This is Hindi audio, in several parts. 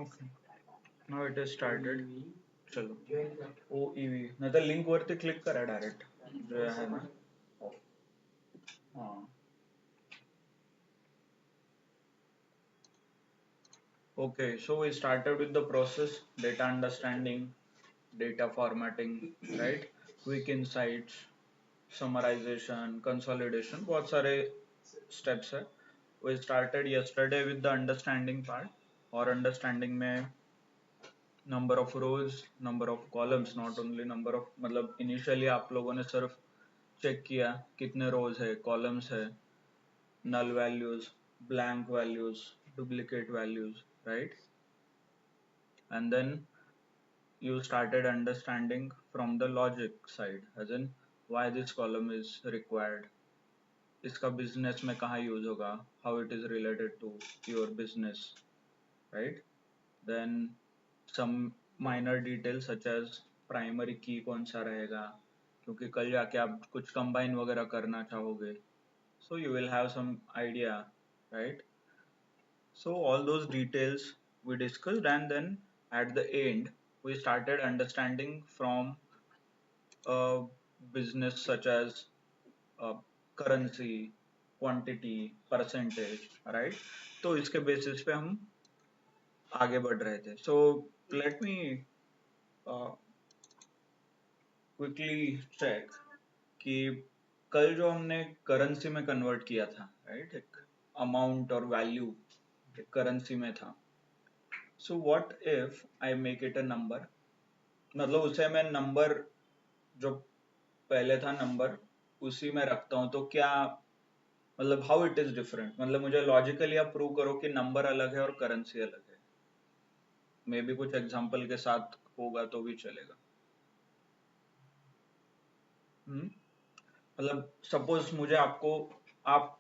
Okay. Now it is started. चलो. OEV. नाही तर लिंक वरती क्लिक करा डायरेक्ट. जो आहे ना. हाँ. Okay, so we started with the process, data understanding, data formatting, right? Quick insights, summarization, consolidation, बहुत सारे steps है. We started yesterday with the understanding part, और understanding में number of rows, number of columns, not only number of, मतलब initially आप लोगों ने सिर्फ check किया कितने rows है, columns है, null values, blank values, duplicate values, right? And then you started understanding from the logic side, as in why this column is required, इसका business में कहाँ use होगा, how it is related to your business, right? Then some minor details such as primary key कौन सा रहेगा, क्योंकि कल जाके आप कुछ combine वगैरह करना चाहोगे, so you will have some idea, right? So all those details we discussed, and then at the end we started understanding from a business such as currency, quantity, percentage, right? तो इसके basis पे हम आगे बढ़ रहे थे. So let me quickly check कि कल जो हमने currency में convert किया था, right? एक amount और value एक currency में था. So what if I make it a number? मतलब उसे मैं number जो पहले था number उसी में रखता हूँ, तो क्या मतलब how it is different, मतलब मुझे logically आप prove करो कि number अलग है और currency अलग है. मे बी कुछ एग्जाम्पल के साथ होगा तो भी चलेगा. मतलब सपोज मुझे आप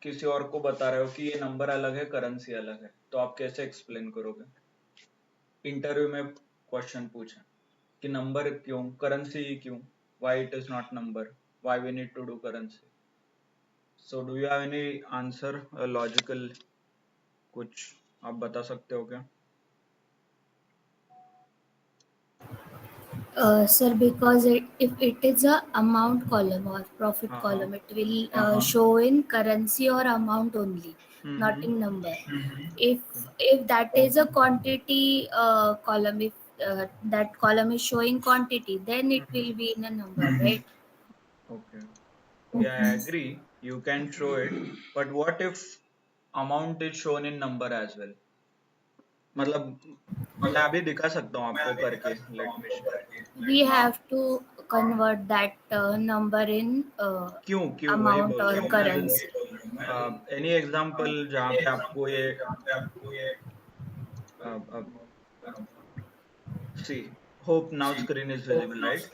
किसी और को बता रहे हो कि ये नंबर अलग है, करेंसी अलग है, तो आप कैसे एक्सप्लेन करोगे? इंटरव्यू में क्वेश्चन पूछा कि नंबर क्यों, करेंसी क्यों, why it is not number, why we need to do currency. So do you have any answer logical, कुछ आप बता सकते हो क्या? Sir, because if it is a amount column or profit column, it will show in currency or amount only, not in number. If that is a quantity column, if that column is showing quantity, then it will be in a number, right? Okay. Yeah, I agree. You can show it, but what if amount is shown in number as well? मतलब मैं अभी दिखा सकता हूँ आपको करके. Let me share. We have to convert that number in क्यों वही amount बोल रहा or हूँ मैं. currency. Any example जहाँ पे आपको ये uh, see, hope now screen is visible, right?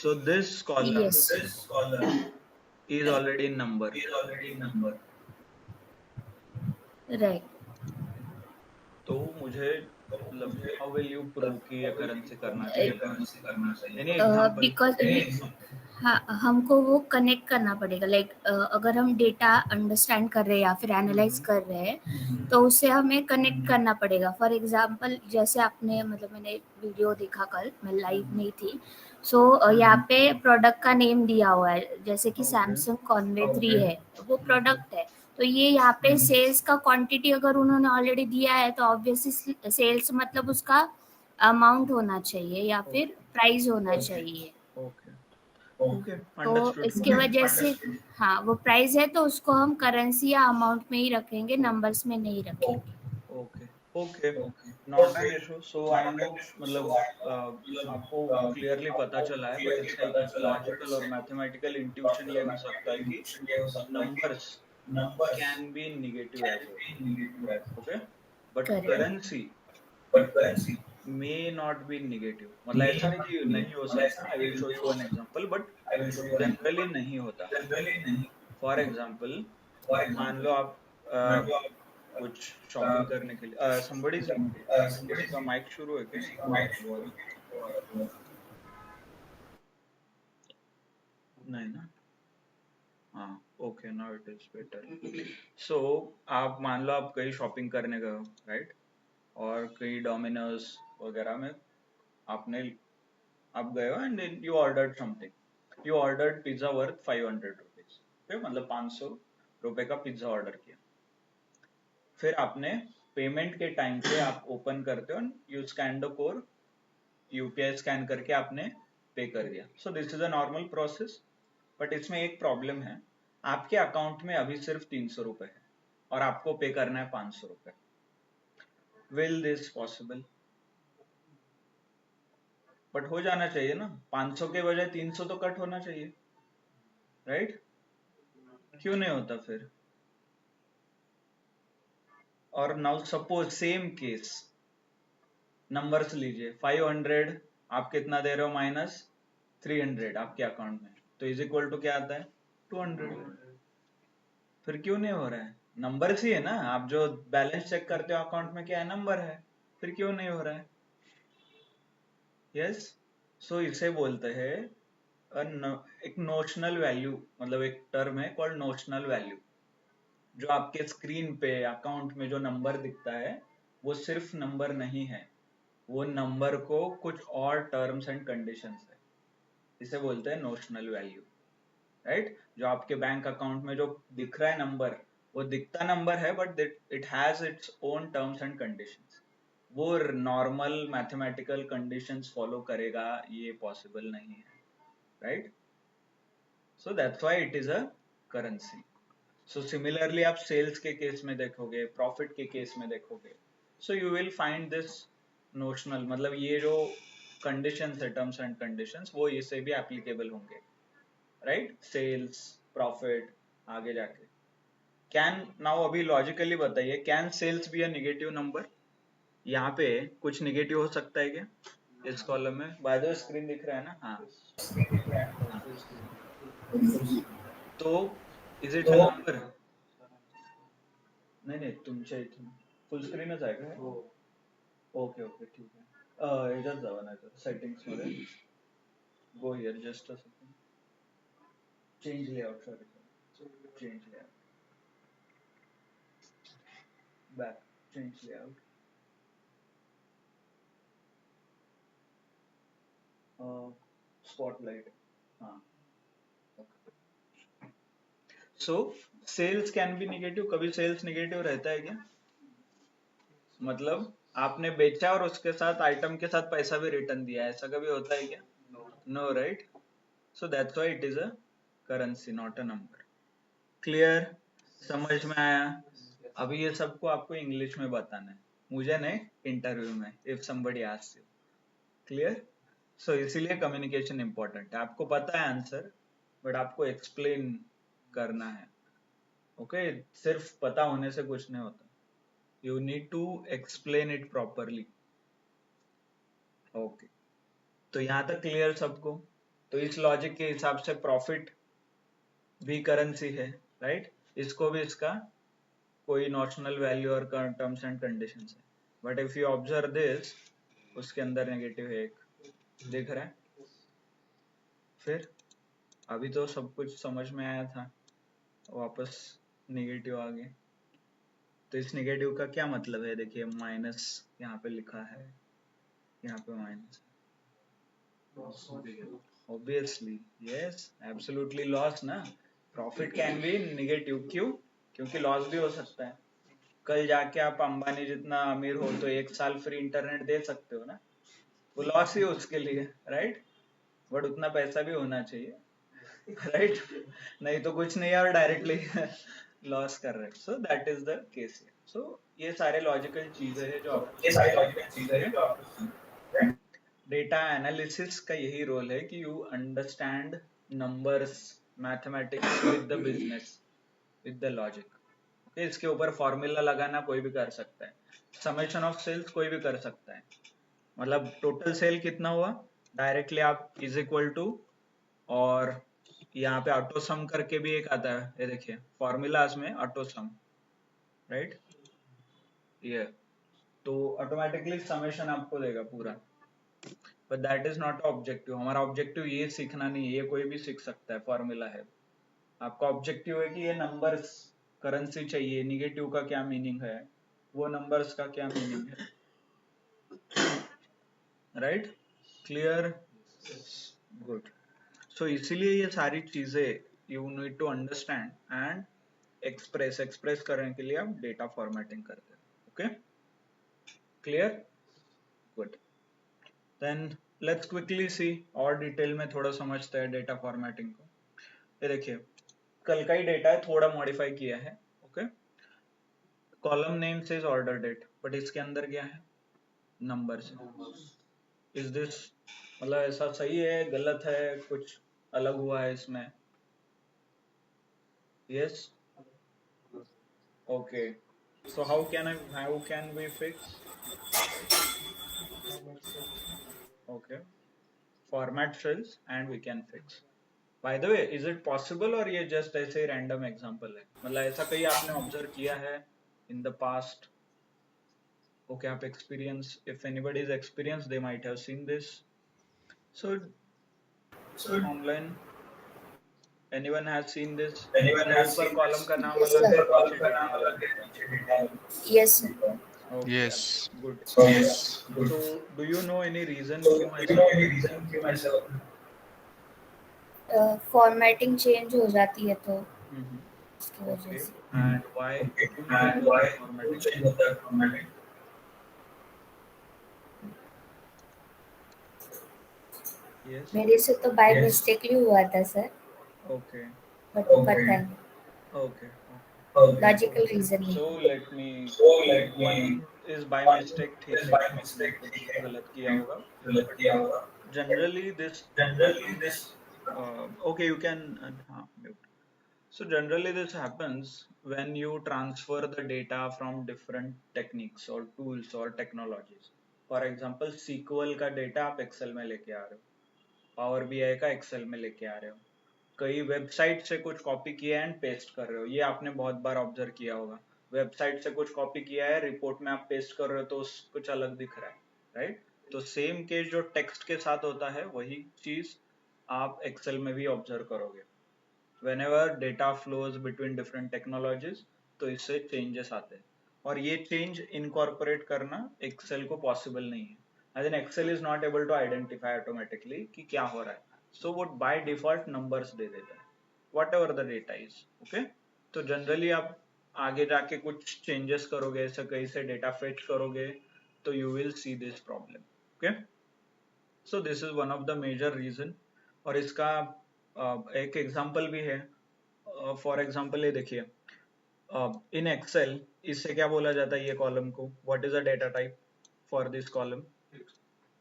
So this column Yes. is already in number. Right. तो मुझे मतलब how will you prove कि ये करेंसी करना चाहिए? Any example? बिकॉज हाँ, हमको वो कनेक्ट करना पड़ेगा. लाइक अगर हम डेटा अंडरस्टैंड कर रहे हैं या फिर एनालाइज कर रहे हैं, तो उसे हमें कनेक्ट करना पड़ेगा. फॉर एग्जांपल, जैसे आपने मतलब मैंने वीडियो देखा कल, मैं लाइव नहीं थी. सो यहाँ पे प्रोडक्ट का नेम दिया हुआ है, जैसे कि सैमसंग कॉन्वे 3 है, वो प्रोडक्ट है. तो ये यहाँ पे सेल्स का क्वांटिटी अगर उन्होंने ऑलरेडी दिया है, तो ऑब्वियसली सेल्स मतलब उसका अमाउंट होना चाहिए या फिर प्राइस होना चाहिए. Okay. Okay, तो understood. इसके वजह से हाँ, वो प्राइस है तो उसको हम करेंसी या अमाउंट में ही रखेंगे, नंबर्स में नहीं रखेंगे. Okay. Okay. Not an issue. So I know मतलब आपको क्लियरली पता चला है, बट इसका एक लॉजिकल और मैथमेटिकल इंट्यूशन ये हो सकता है कि numbers can be negative as well. Okay, but correct. currency may not be negative. मतलब ऐसा नहीं कि नहीं हो सकता. I will show you an example, but generally नहीं होता. फॉर एग्जाम्पल मान लो आप कुछ शॉपिंग करने के लिए somebody किसी का माइक शुरू है क्या? नहीं ना. हाँ, okay, now it is better. So आप मान लो आप कहीं शॉपिंग करने गए हो, राइट? और कई डोमिनोज वगैरह में आप गए हो and you ordered something, you ordered pizza worth 500 rupees, फिर मतलब 500 रुपए का पिज्जा ऑर्डर किया, फिर आपने पेमेंट के टाइम पे आप ओपन करते हो, you scan the code, UPI scan करके आपने पे कर दिया। सो this is a normal process, but इसमें एक प्रॉब्लम है, आपके अकाउंट में अभी सिर्फ 300 रुपए है और आपको पे करना है 500 रुपए। Will this possible? बट हो जाना चाहिए ना, 500 के बजाय 300 तो कट होना चाहिए, राइट? क्यों नहीं होता फिर? और now suppose same case, numbers लीजिए, 500 आप कितना दे रहे हो माइनस 300 आपके अकाउंट में, तो इज इक्वल टू क्या आता है? 200। फिर क्यों नहीं हो रहा है? नंबर ही है ना, आप जो बैलेंस चेक करते हो अकाउंट में क्या है? नंबर है, फिर क्यों नहीं हो रहा है? यस, सो इसे बोलते हैं एक नोशनल वैल्यू, मतलब एक टर्म है कॉल्ड नोशनल वैल्यू। जो आपके स्क्रीन पे अकाउंट में जो नंबर दिखता है वो सिर्फ नंबर नहीं है, वो नंबर को कुछ और टर्म्स एंड कंडीशंस है, इसे बोलते हैं नोशनल वैल्यू, राइट? जो आपके बैंक अकाउंट में जो दिख रहा है नंबर, वो दिखता नंबर है but it has its own terms and conditions, वो नॉर्मल मैथमेटिकल कंडीशंस फॉलो करेगा, ये पॉसिबल नहीं है, right? So that's why it is a currency. So similarly आप सेल्स के केस में देखोगे, प्रॉफिट के केस में देखोगे, so you will find this notional, मतलब ये जो कंडीशंस है, टर्म्स एंड कंडीशंस, वो इसे भी एप्लीकेबल होंगे, राइट? सेल्स, प्रॉफिट, आगे जाके कैन, नाउ अभी लॉजिकली बताइए, can sales be a negative number? यहाँ पे कुछ नेगेटिव हो सकता है क्या इस कॉलम में? बाय द वे स्क्रीन दिख रहा है ना? हाँ, तो इज इट अ नंबर? नाही नाही, तुमच्या इथून फुल स्क्रीनच आहे का? ओके ओके, ठीक आहे. ह्याच्यात जावा, नाही तर सेटिंग्स मध्ये go here, just a second, change layout, sorry, change layout, back, change layout, spotlight, हाँ, so sales can be negative. कभी सेल्स नेगेटिव रहता है क्या? मतलब आपने बेचा और उसके साथ आइटम के साथ पैसा भी रिटर्न दिया, ऐसा कभी होता है क्या? No, right? So that's why it is a currency, not a number. Clear? समझ में आया? अभी ये सबको आपको इंग्लिश में बताना है, मुझे नहीं, इंटरव्यू में, if somebody asks you. Clear? So इसीलिए कम्युनिकेशन इंपॉर्टेंट है, आपको पता है आंसर, बट आपको एक्सप्लेन करना है, ओके? सिर्फ पता होने से कुछ नहीं होता, you need to explain it properly, okay? तो यहाँ तक क्लियर सबको? तो इस लॉजिक के हिसाब से प्रॉफिट भी करेंसी है, राइट? इसको भी इसका कोई नॉशनल वैल्यू और टर्म्स एंड कंडीशंस है, but if you observe this, उसके अंदर नेगेटिव है एक, दिख रहा है? फिर अभी तो सब कुछ समझ में आया था, वापस नेगेटिव आ गए। तो इस नेगेटिव का क्या मतलब है? देखिए, माइनस यहाँ पे लिखा है, यहाँ पे minus, obviously, yes, absolutely loss ना। प्रॉफिट कैन बी नेगेटिव, क्यों? क्योंकि लॉस भी हो सकता है। कल जाके आप अंबानी जितना अमीर हो तो 1 साल फ्री इंटरनेट दे सकते हो ना, वो लॉस ही उसके लिए, राइट? बट उतना पैसा भी होना चाहिए, राइट? नहीं तो कुछ नहीं है और डायरेक्टली लॉस कर रहे हैं। So that is the case. So ये सारे लॉजिकल चीजें हैं जो आपको समझ, डेटा एनालिसिस का यही रोल है कि you understand numbers, mathematics with the business, with the logic, okay? इसके ऊपर फॉर्मूला लगाना कोई भी कर सकता है, समेशन ऑफ सेल्स कोई भी कर सकता है, मतलब टोटल सेल कितना हुआ, डायरेक्टली आप इज इक्वल टू, और यहाँ पे ऑटो सम करके भी एक आता है, ये देखिए फॉर्मूलाज में ऑटो सम, राइट? ये तो ऑटोमेटिकली समेशन आपको देगा पूरा, but that is not objective. हमारा ऑब्जेक्टिव ये सीखना नहीं है, ये कोई भी सीख सकता है, फॉर्मूला है। आपका ऑब्जेक्टिव है कि ये नंबर्स करेंसी चाहिए, निगेटिव का क्या मीनिंग है, वो नंबर्स का क्या मीनिंग है, राइट, क्लियर, गुड। सो इसीलिए ये सारी चीजें you need to understand and express करने के लिए आप डेटा फॉर्मेटिंग करते हैं। Okay, clear, good. Then let's quickly see और डिटेल में थोड़ा समझते हैं डेटा फॉर्मेटिंग को। ये देखिए, कल का ही डेटा है, थोड़ा मॉडिफाई किया है। Okay, column name says order date, but इसके अंदर क्या है, नंबर से। इज दिस, मतलब ऐसा सही है, गलत है, कुछ अलग हुआ है इसमें? Yes, okay. So how can we fix? Okay, format cells and we can fix. By the way, is it possible or ये just ऐसे random example है? मतलब ऐसा कहीं आपने observe किया है in the past? Okay, आप experience, if anybody is experienced, they might have seen this. So online, anyone has seen this? मतलब ऊपर column का नाम Yes, अलग है, sir. नीचे data अलग है। Yes, sir. Okay, Yes. good. Yes. So do you know any reason क्यों ऐसा होता है? फॉर्मेटिंग चेंज हो जाती है तो इसकी वजह Okay, से। and why? क्यों change होता है formatting? Yes. मेरे से तो बाय मिस्टेकली हुआ था सर, Okay. बट पता नहीं Okay. लॉजिकल रीजन So नहीं। let me, one is by mistake, ठीक है, आपने कुछ गलत किया होगा, but generally this happens. Okay, you can mute. So generally this happens when you transfer the data from different techniques or tools or technologies. For example, SQL का data आप Excel में लेके आ रहे हो, Power BI का Excel में लेके आ रहे हो, कई वेबसाइट से कुछ कॉपी किया है एंड पेस्ट कर रहे हो। ये आपने बहुत बार ऑब्जर्व किया होगा, वेबसाइट से कुछ कॉपी किया है, रिपोर्ट में आप पेस्ट कर रहे हो तो कुछ अलग दिख रहा है, राइट? तो सेम केस जो टेक्स्ट के साथ होता है, वही चीज आप एक्सेल में भी ऑब्जर्व करोगे। whenever data flows between different technologies, तो इससे चेंजेस आते हैं, और ये चेंज इनकॉर्पोरेट करना एक्सेल को पॉसिबल नहीं है। As an Excel is not able to identify automatically कि क्या हो रहा है, सो वो बाय डिफॉल्ट नंबर्स दे देता है what ever the data is. Okay, तो जनरली आप आगे जाके कुछ चेंजेस करोगे, ऐसे कहीं से डेटा फेच करोगे, तो you will see this problem. Okay, so this is one of the major reason. और इसका एक एग्जांपल भी है। फॉर एग्जांपल ये देखिए, इन एक्सेल इससे क्या बोला जाता है, ये कॉलम को, what is a data type for this column?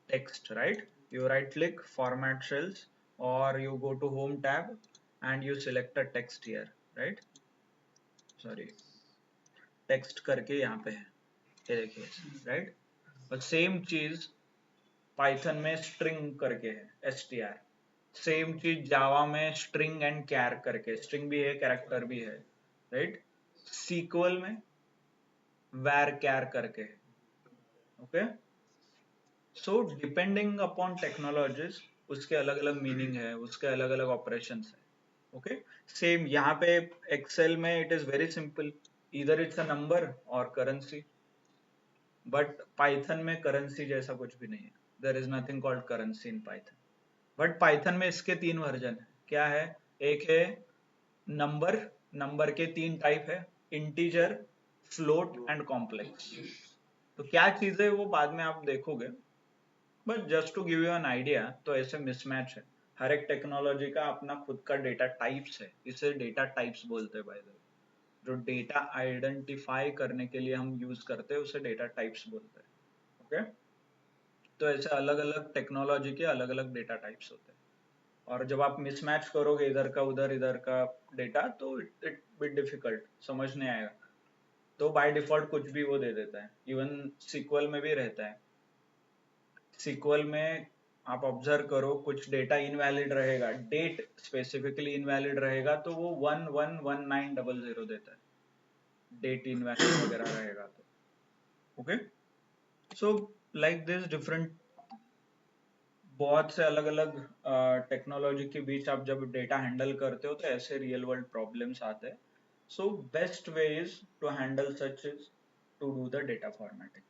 Text, right? You right click, format cells, or you go to home tab and you select a text here, right? Sorry, text करके यहाँ पे है, ये देखिए, राइट? और सेम चीज पाइथन में स्ट्रिंग करके है, str। सेम चीज जावा में स्ट्रिंग एंड कैर करके, स्ट्रिंग भी है, कैरेक्टर भी है, राइट? सीक्वल में var char करके है। Okay, so depending upon technologies उसके अलग अलग मीनिंग है, उसके अलग अलग ऑपरेशंस है। ओके, सेम यहाँ पे एक्सेल में इट इज वेरी सिंपल, इधर इट्स अ नंबर और करेंसी, बट पाइथन में करेंसी जैसा कुछ भी नहीं है, there is nothing called currency in Python. But Python में इसके तीन वर्जन है, क्या है? एक है नंबर, नंबर के तीन टाइप है, इंटीजर, फ्लोट एंड कॉम्प्लेक्स। तो क्या चीज है वो बाद में आप देखोगे, but just to give you an idea, तो ऐसे मिसमैच है। हर एक टेक्नोलॉजी का अपना खुद का डेटा टाइप्स है, इसे डेटा टाइप्स बोलते हैं बाय द वे। जो डेटा आइडेंटिफाई करने के लिए हम यूज करते हैं उसे डेटा टाइप्स बोलते हैं। ओके, तो ऐसे अलग अलग टेक्नोलॉजी के अलग अलग डेटा टाइप्स होते हैं, और जब आप मिसमैच करोगे इधर का उधर, इधर का डेटा, तो इट बिट डिफिकल्ट, समझ नहीं आएगा। तो बाय डिफॉल्ट कुछ भी वो दे देता है, इवन सीक्वल में भी रहता है। सीक्वल में आप ऑब्जर्व करो, कुछ डेटा इनवैलिड रहेगा, डेट स्पेसिफिकली इनवैलिड रहेगा, तो वो 111900 देता है, डेट इनवैलिड वगैरह रहेगा तो। Okay, so like this different, बहुत से अलग अलग टेक्नोलॉजी के बीच आप जब डेटा हैंडल करते हो तो ऐसे रियल वर्ल्ड प्रॉब्लम्स आते हैं। So best way is to handle such is to do the data formatting.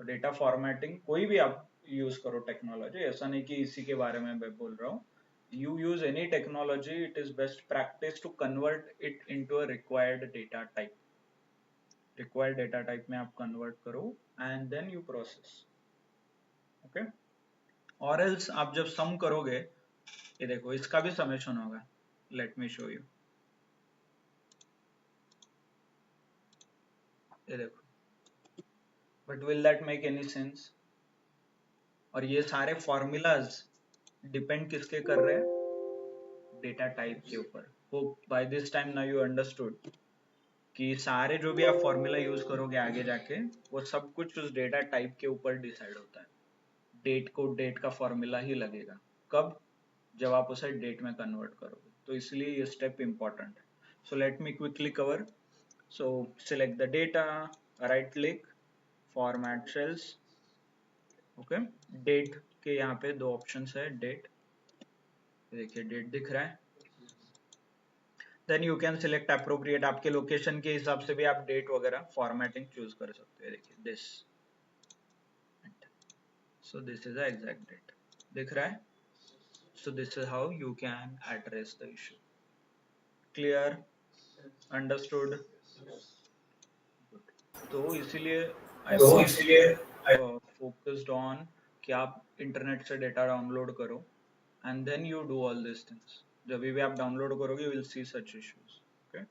Data formatting कोई भी आप यूज करो टेक्नोलॉजी, ऐसा नहीं कि इसी के बारे में मैं बोल रहा हूँ. You use any technology, it is best practice to convert it into a required data type. Required data type में आप convert करो and then you process. Okay? Or else आप जब sum करोगे, ये देखो इसका भी summation होगा. Let me show you. ये देखो. But will that make any sense? और ये सारे formulas depend किसके कर रहे हैं? Data type के ऊपर. Hope by this time now you understood कि सारे जो भी आप फॉर्मूला यूज करोगे आगे जाके वो सब कुछ उस डेटा टाइप के ऊपर डिसाइड होता है. डेट को डेट का फॉर्मूला ही लगेगा. कब? जब आप उसे डेट में कन्वर्ट करोगे. तो इसलिए ये स्टेप इंपॉर्टेंट है. So let me quickly cover. So select the data, right click, format cells. Okay, date के यहाँ पे दो ऑप्शंस है. डेट, देखिए डेट दिख रहा है. Then you can select appropriate, आपके लोकेशन के हिसाब से भी आप डेट वगैरह फॉर्मेटिंग चूज कर सकते हैं. देखिए this, so this is the exact date. दिख रहा है? So this is how you can address the issue. Clear? Understood? तो इसीलिए I focused on कि आप इंटरनेट से डेटा डाउनलोड करो and then you do all these things. जब भी आप डाउनलोड करोगे you will see such issues. Okay?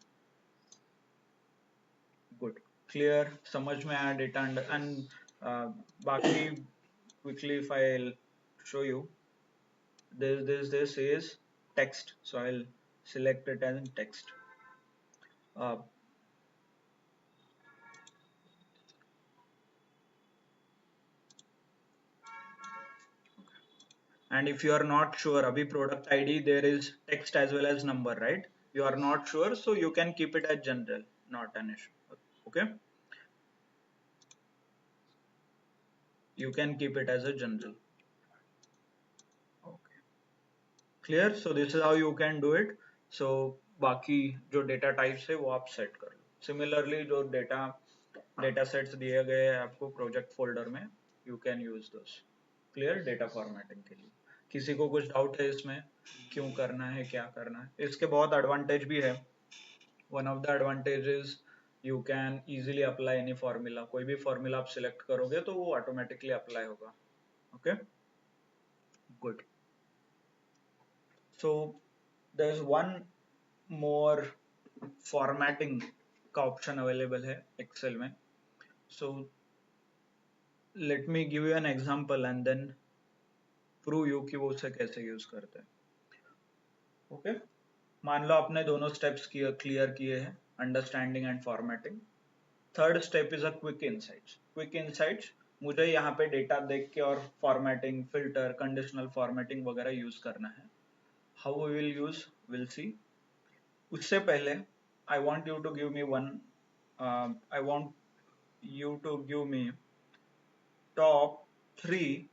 Good. Clear? समझ में आया डेटा and बाकी quickly if I'll show you, this is text, so I'll select it as text. And if you are not sure, abhi product ID there is text as well as number, right? You are not sure, so you can keep it as general, not an issue. Okay, you can keep it as a general. Okay, clear? So this is how you can do it. So बाकी जो data types है वो आप set कर लो. Similarly जो data sets दिए गए हैं आपको project folder में, you can use those. Clear? Data formatting के लिए किसी को कुछ डाउट है इसमें, क्यों करना है, क्या करना है? इसके बहुत एडवांटेज भी है. One of the advantage is you can easily apply any formula. कोई भी फॉर्मूला आप सिलेक्ट करोगे तो वो ऑटोमेटिकली अप्लाई होगा. Okay, good. So there is one more formatting का ऑप्शन अवेलेबल है एक्सेल में. So let me give you an example and then prove you कि वो उसे कैसे यूज करते हैं. ओके, मान लो आपने दोनों स्टेप्स क्लियर किए हैं, understanding and formatting. Third step is a quick insights. Quick insights, मुझे यहाँ पे डेटा देख के और फॉर्मेटिंग, फिल्टर, कंडीशनल फॉर्मेटिंग वगैरह यूज करना है. How we will use, will see. उससे पहले I want you to give me one, I want you to give me top 3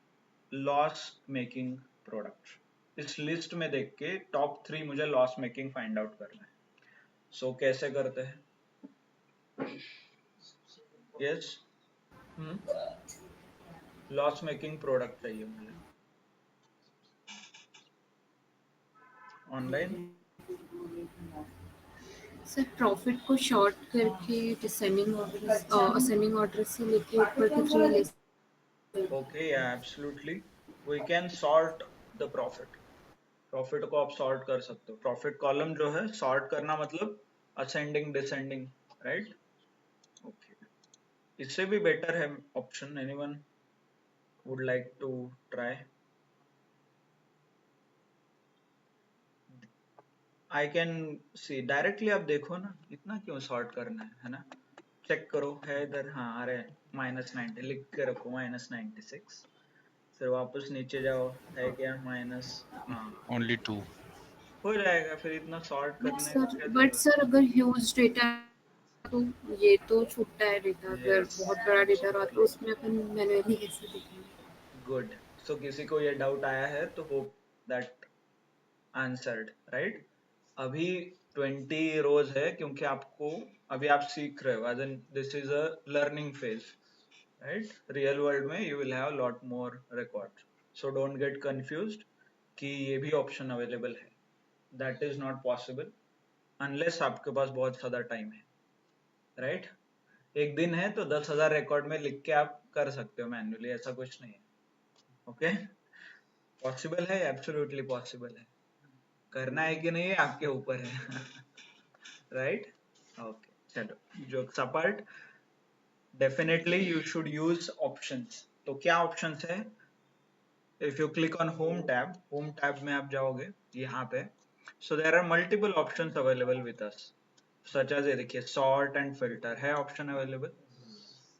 loss making products. इस लिस्ट में देख के टॉप 3 मुझे लॉस मेकिंग फाइंड आउट करना है. सो कैसे करते हैं? यस, लॉस मेकिंग प्रोडक्ट चाहिए मुझे ऑनलाइन. सर प्रॉफिट को शॉर्ट करके डिसेंडिंग ऑर्डर, असेंडिंग ऑर्डर से लेके ऊपर के 3 list. Okay, absolutely we can sort the profit. Profit को आप सॉर्ट कर सकते हो. प्रॉफिट कॉलम जो है सॉर्ट करना मतलब असेंडिंग डिसेंडिंग, राइट? ओके, इससे भी बेटर है option. Anyone would like to try? I can see directly. आप देखो ना, इतना क्यों सॉर्ट करना है ना? चेक करो, है इधर. हाँ, अरे -90 लिख के रखो, -96. फिर वापस नीचे जाओ, है क्या माइनस? हाँ, ओनली 2 हो जाएगा. फिर इतना सॉर्ट करने का क्या बट जरूरत? सर अगर ह्यूज डेटा तो ये तो छूटता है डेटा. अगर Yes. बहुत बड़ा डेटा रहा तो उसमें अपन मैनुअली कैसे देखेंगे? गुड. सो किसी को ये डाउट आया है तो होप दैट आंसर्ड, राइट? अभी 20 रोज है क्योंकि आपको अभी आप सीख रहे हो, as in this is a learning phase, right? Real world में you will have lot more records, so don't get confused कि ये भी option available है. That is not possible unless आपके पास बहुत ज़्यादा टाइम है, right? एक दिन है तो 10,000 रिकॉर्ड में लिख के आप कर सकते हो मैन्युअली, ऐसा कुछ नहीं है. ओके, पॉसिबल है, एब्सोल्युटली पॉसिबल है. करना है कि नहीं है आपके ऊपर है. राइट? ओके, चलो jokes apart, definitely you should use options. तो क्या ऑप्शंस है? If you click on home tab में आप जाओगे यहाँ पे, so there are multiple options available with us, such as ये देखिए सॉर्ट एंड फिल्टर है option available,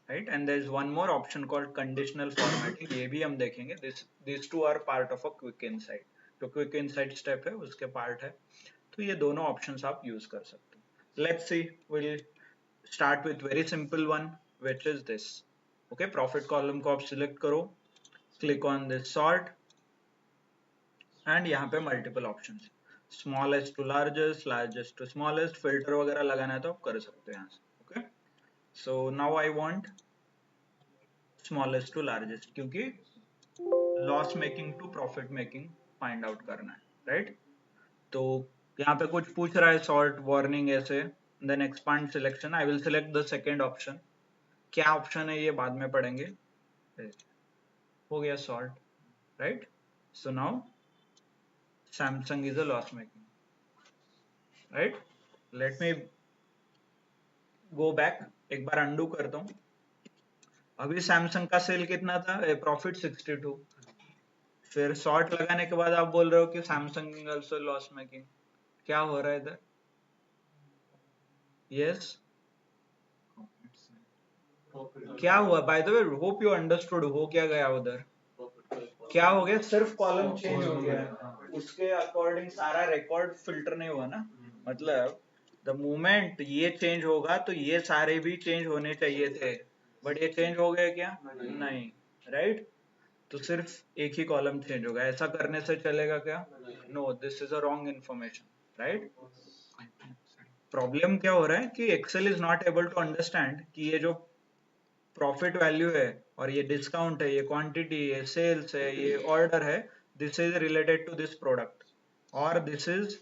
right? And there is one more option called conditional formatting, ये भी हम देखेंगे. This two are part of a quick insight. जो क्विक इनसाइट स्टेप है उसके पार्ट है. तो ये दोनों ऑप्शंस आप यूज कर सकते हो. Let's see, will start with very simple one which is this. Okay, profit column को आप सिलेक्ट करो, click on this sort, and यहाँ पे multiple options, smallest to largest, largest to smallest, filter वगैरह लगाना है तो आप कर सकते हो यहाँ से. Okay, so now I want smallest to largest, क्योंकि loss making to profit making find out करना है, राइट? तो यहाँ पे कुछ पूछ रहा है सॉर्ट, वार्निंग ऐसे, then expand selection. I will select the second option. क्या ऑप्शन है ये बाद में पढ़ेंगे. हो गया sort, right? So now Samsung is a loss making, right? Let me go back, एक बार अंडू करता हूँ. अभी सैमसंग का सेल कितना था? प्रॉफिट 62. फिर सॉर्ट लगाने के बाद आप बोल रहे हो कि सैमसंग आल्सो लॉस मेकिंग. क्या हो रहा है इधर? यस, क्या हुआ? Bye the way, hope you understood. हो क्या गया उधर? क्या हो गया? सिर्फ कॉलम चेंज हो गया, उसके अकॉर्डिंग सारा रिकॉर्ड फिल्टर नहीं हुआ ना. मतलब द मोमेंट ये चेंज होगा तो ये सारे भी चेंज होने चाहिए थे, बट ये चेंज हो गए क्या? नहीं, राइट? तो सिर्फ एक ही कॉलम चेंज होगा. ऐसा करने से चलेगा क्या? No, this is a wrong information, right? Problem क्या हो रहा है कि Excel is not able to understand कि ये जो प्रॉफिट वैल्यू है और ये डिस्काउंट है, ये क्वांटिटी है, सेल्स है, ये ऑर्डर है, this is related to this product, और दिस इज,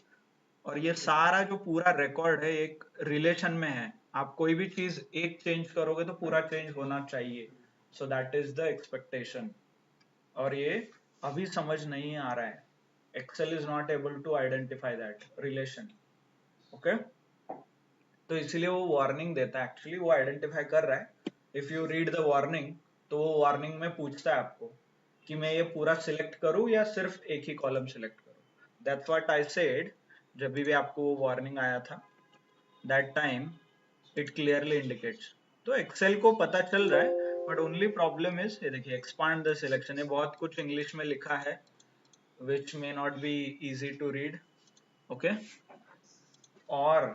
और ये सारा जो पूरा रिकॉर्ड है एक रिलेशन में है. आप कोई भी चीज एक चेंज करोगे तो पूरा चेंज होना चाहिए. So that is the expectation, और ये अभी समझ नहीं आ रहा है. Excel is not able to identify that relation. Okay, तो इसलिए वो वार्निंग देता है. एक्चुअली वो आइडेंटिफाई कर रहा है. If you read the warning, तो वो वार्निंग में पूछता है आपको कि मैं ये पूरा सिलेक्ट करूं या सिर्फ एक ही कॉलम सिलेक्ट करूं. That's what I said. जब भी आपको वो वार्निंग आया था, that time it clearly indicates. तो एक्सेल को पता चल रहा है, बट ओनली प्रॉब्लम इज, ये देखिए, एक्सपांड द सिलेक्शन. ये बहुत कुछ इंग्लिश में लिखा है which may not be easy to read. Okay, और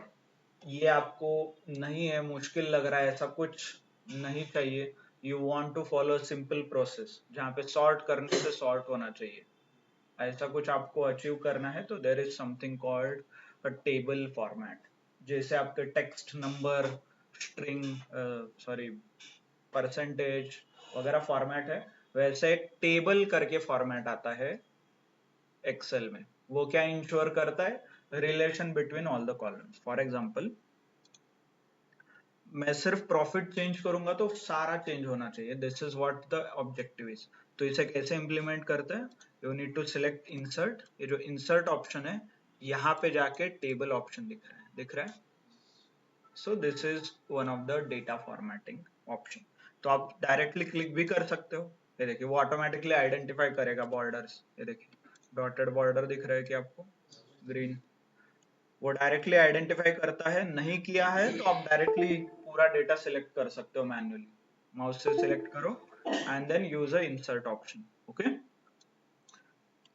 ये आपको नहीं है, मुश्किल लग रहा है, ऐसा कुछ नहीं चाहिए. You want to follow simple process जहाँ पे सॉर्ट करने से सॉर्ट होना चाहिए. ऐसा कुछ आपको अचीव करना है तो there is something called a table format. जैसे आपके text, number, string, sorry, percentage वगैरह फॉर्मेट है, वैसे एक टेबल करके फॉर्मेट आता है एक्सेल में. वो क्या इंश्योर करता है? Relation between all the columns. For example, मैं सिर्फ प्रॉफिट चेंज करूंगा तो सारा चेंज होना चाहिए. This is what the objective is. तो इसे कैसे इंप्लीमेंट करते हैं? You need to select insert. ये जो इंसर्ट ऑप्शन है, यहाँ पे जाके टेबल ऑप्शन दिख रहा है. So this is one of the data formatting option. तो आप डायरेक्टली क्लिक भी कर सकते हो. ये देखिए, वो ऑटोमेटिकली आइडेंटिफाई करेगा बॉर्डर्स. ये देखिए, डॉटेड बॉर्डर दिख रहा है कि आपको, ग्रीन, वो डायरेक्टली आइडेंटिफाई करता है. नहीं किया है तो आप डायरेक्टली पूरा डेटा सिलेक्ट कर सकते हो मैन्युअली. माउस से सिलेक्ट करो and then use a insert option. Okay,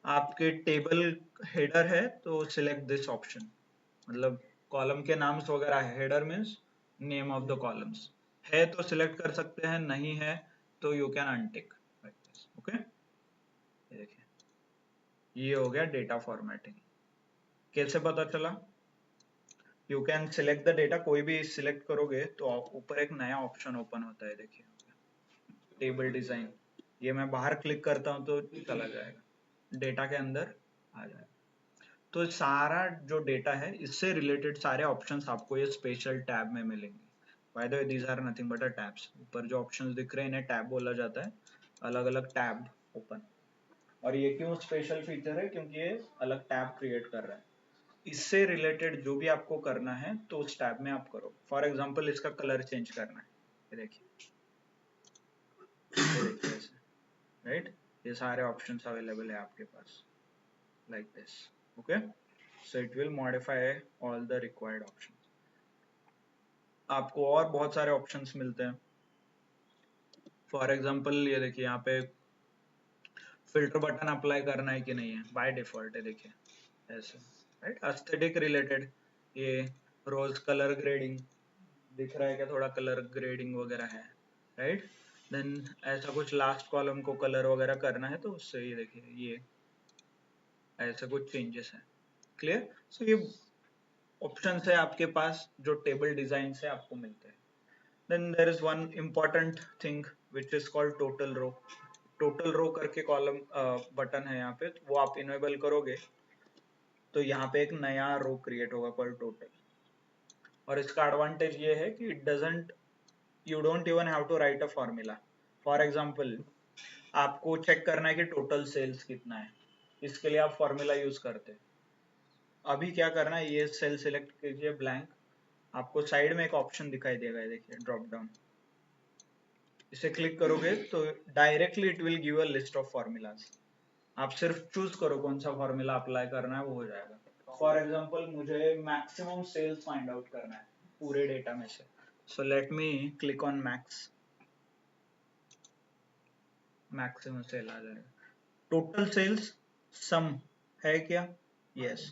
आपके टेबल हेडर है तो सिलेक्ट दिस ऑप्शन. मतलब कॉलम के नाम्स वगैरह है, header means name of the columns. है तो सिलेक्ट कर सकते हैं, नहीं है तो you can untick like this. Okay, ये देखिए, ये हो गया डेटा फॉर्मेटिंग. कैसे पता चला? You can select the data, कोई भी सिलेक्ट करोगे तो ऊपर एक नया ऑप्शन ओपन होता है. देखिए, टेबल डिजाइन, ये मैं बाहर क्लिक करता हूँ तो चला जाएगा, डेटा के अंदर आ जाएगा। तो सारा जो डेटा है इससे रिलेटेड सारे ऑप्शंस आपको ये स्पेशल टैब में मिलेंगे। By the way these are nothing but a tabs. ऊपर जो ऑप्शंस दिख रहे हैं इन्हें टैब बोला जाता है, अलग अलग टैब ओपन। और ये क्यों स्पेशल फीचर है, क्योंकि ये अलग टैब क्रिएट कर रहा है। इससे रिलेटेड जो भी आपको करना है तो उस टैब में आप करो। फॉर एग्जांपल इसका कलर चेंज करना है, ये देखिए ऐसे, राइट। ये सारे ऑप्शंस अवेलेबल है आपके पास like this, okay. So it will modify all the required options. आपको और बहुत सारे ऑप्शंस मिलते हैं। फॉर एग्जांपल ये देखिए यहाँ पे फिल्टर बटन अप्लाई करना है कि नहीं है, बाय डिफॉल्ट है, देखिए ऐसे, राइट। एस्थेटिक रिलेटेड ये रोज कलर ग्रेडिंग दिख रहा है क्या, थोड़ा कलर ग्रेडिंग वगैरह है, राइट। देन ऐसा कुछ लास्ट कॉलम को कलर वगैरह करना है तो उससे ये देखिए ये ऐसा कुछ चेंजेस है, क्लियर। सो ये ऑप्शन है आपके पास जो टेबल डिजाइन से आपको मिलते हैं। Then there is one important thing which is called total row. Total row करके कॉलम बटन है यहाँ पे, वो आप इनेबल करोगे तो यहाँ पे एक नया रो क्रिएट होगा कॉल्ड टोटल। और इसका एडवांटेज ये है कि it doesn't, you don't even have to write a formula. For example आपको चेक करना है कि टोटल सेल्स कितना है, इसके लिए आप फॉर्मूला यूज करते हैं। अभी क्या करना है, ये सेल सिलेक्ट कीजिए ब्लैंक, आपको साइड में एक ऑप्शन दिखाई देगा, ये देखिए ड्रॉप डाउन, इसे क्लिक करोगे तो directly it will give a list of formulas. आप सिर्फ चूज करो कौन सा फॉर्मूला अप्लाई करना है, वो हो जाएगा। फॉर एग्जांपल मुझे मैक्सिमम सेल्स फाइंड आउट करना है पूरे डेटा में से, so let me click on max, maximum sale आ जाएगा। टोटल सेल्स सम है क्या, yes,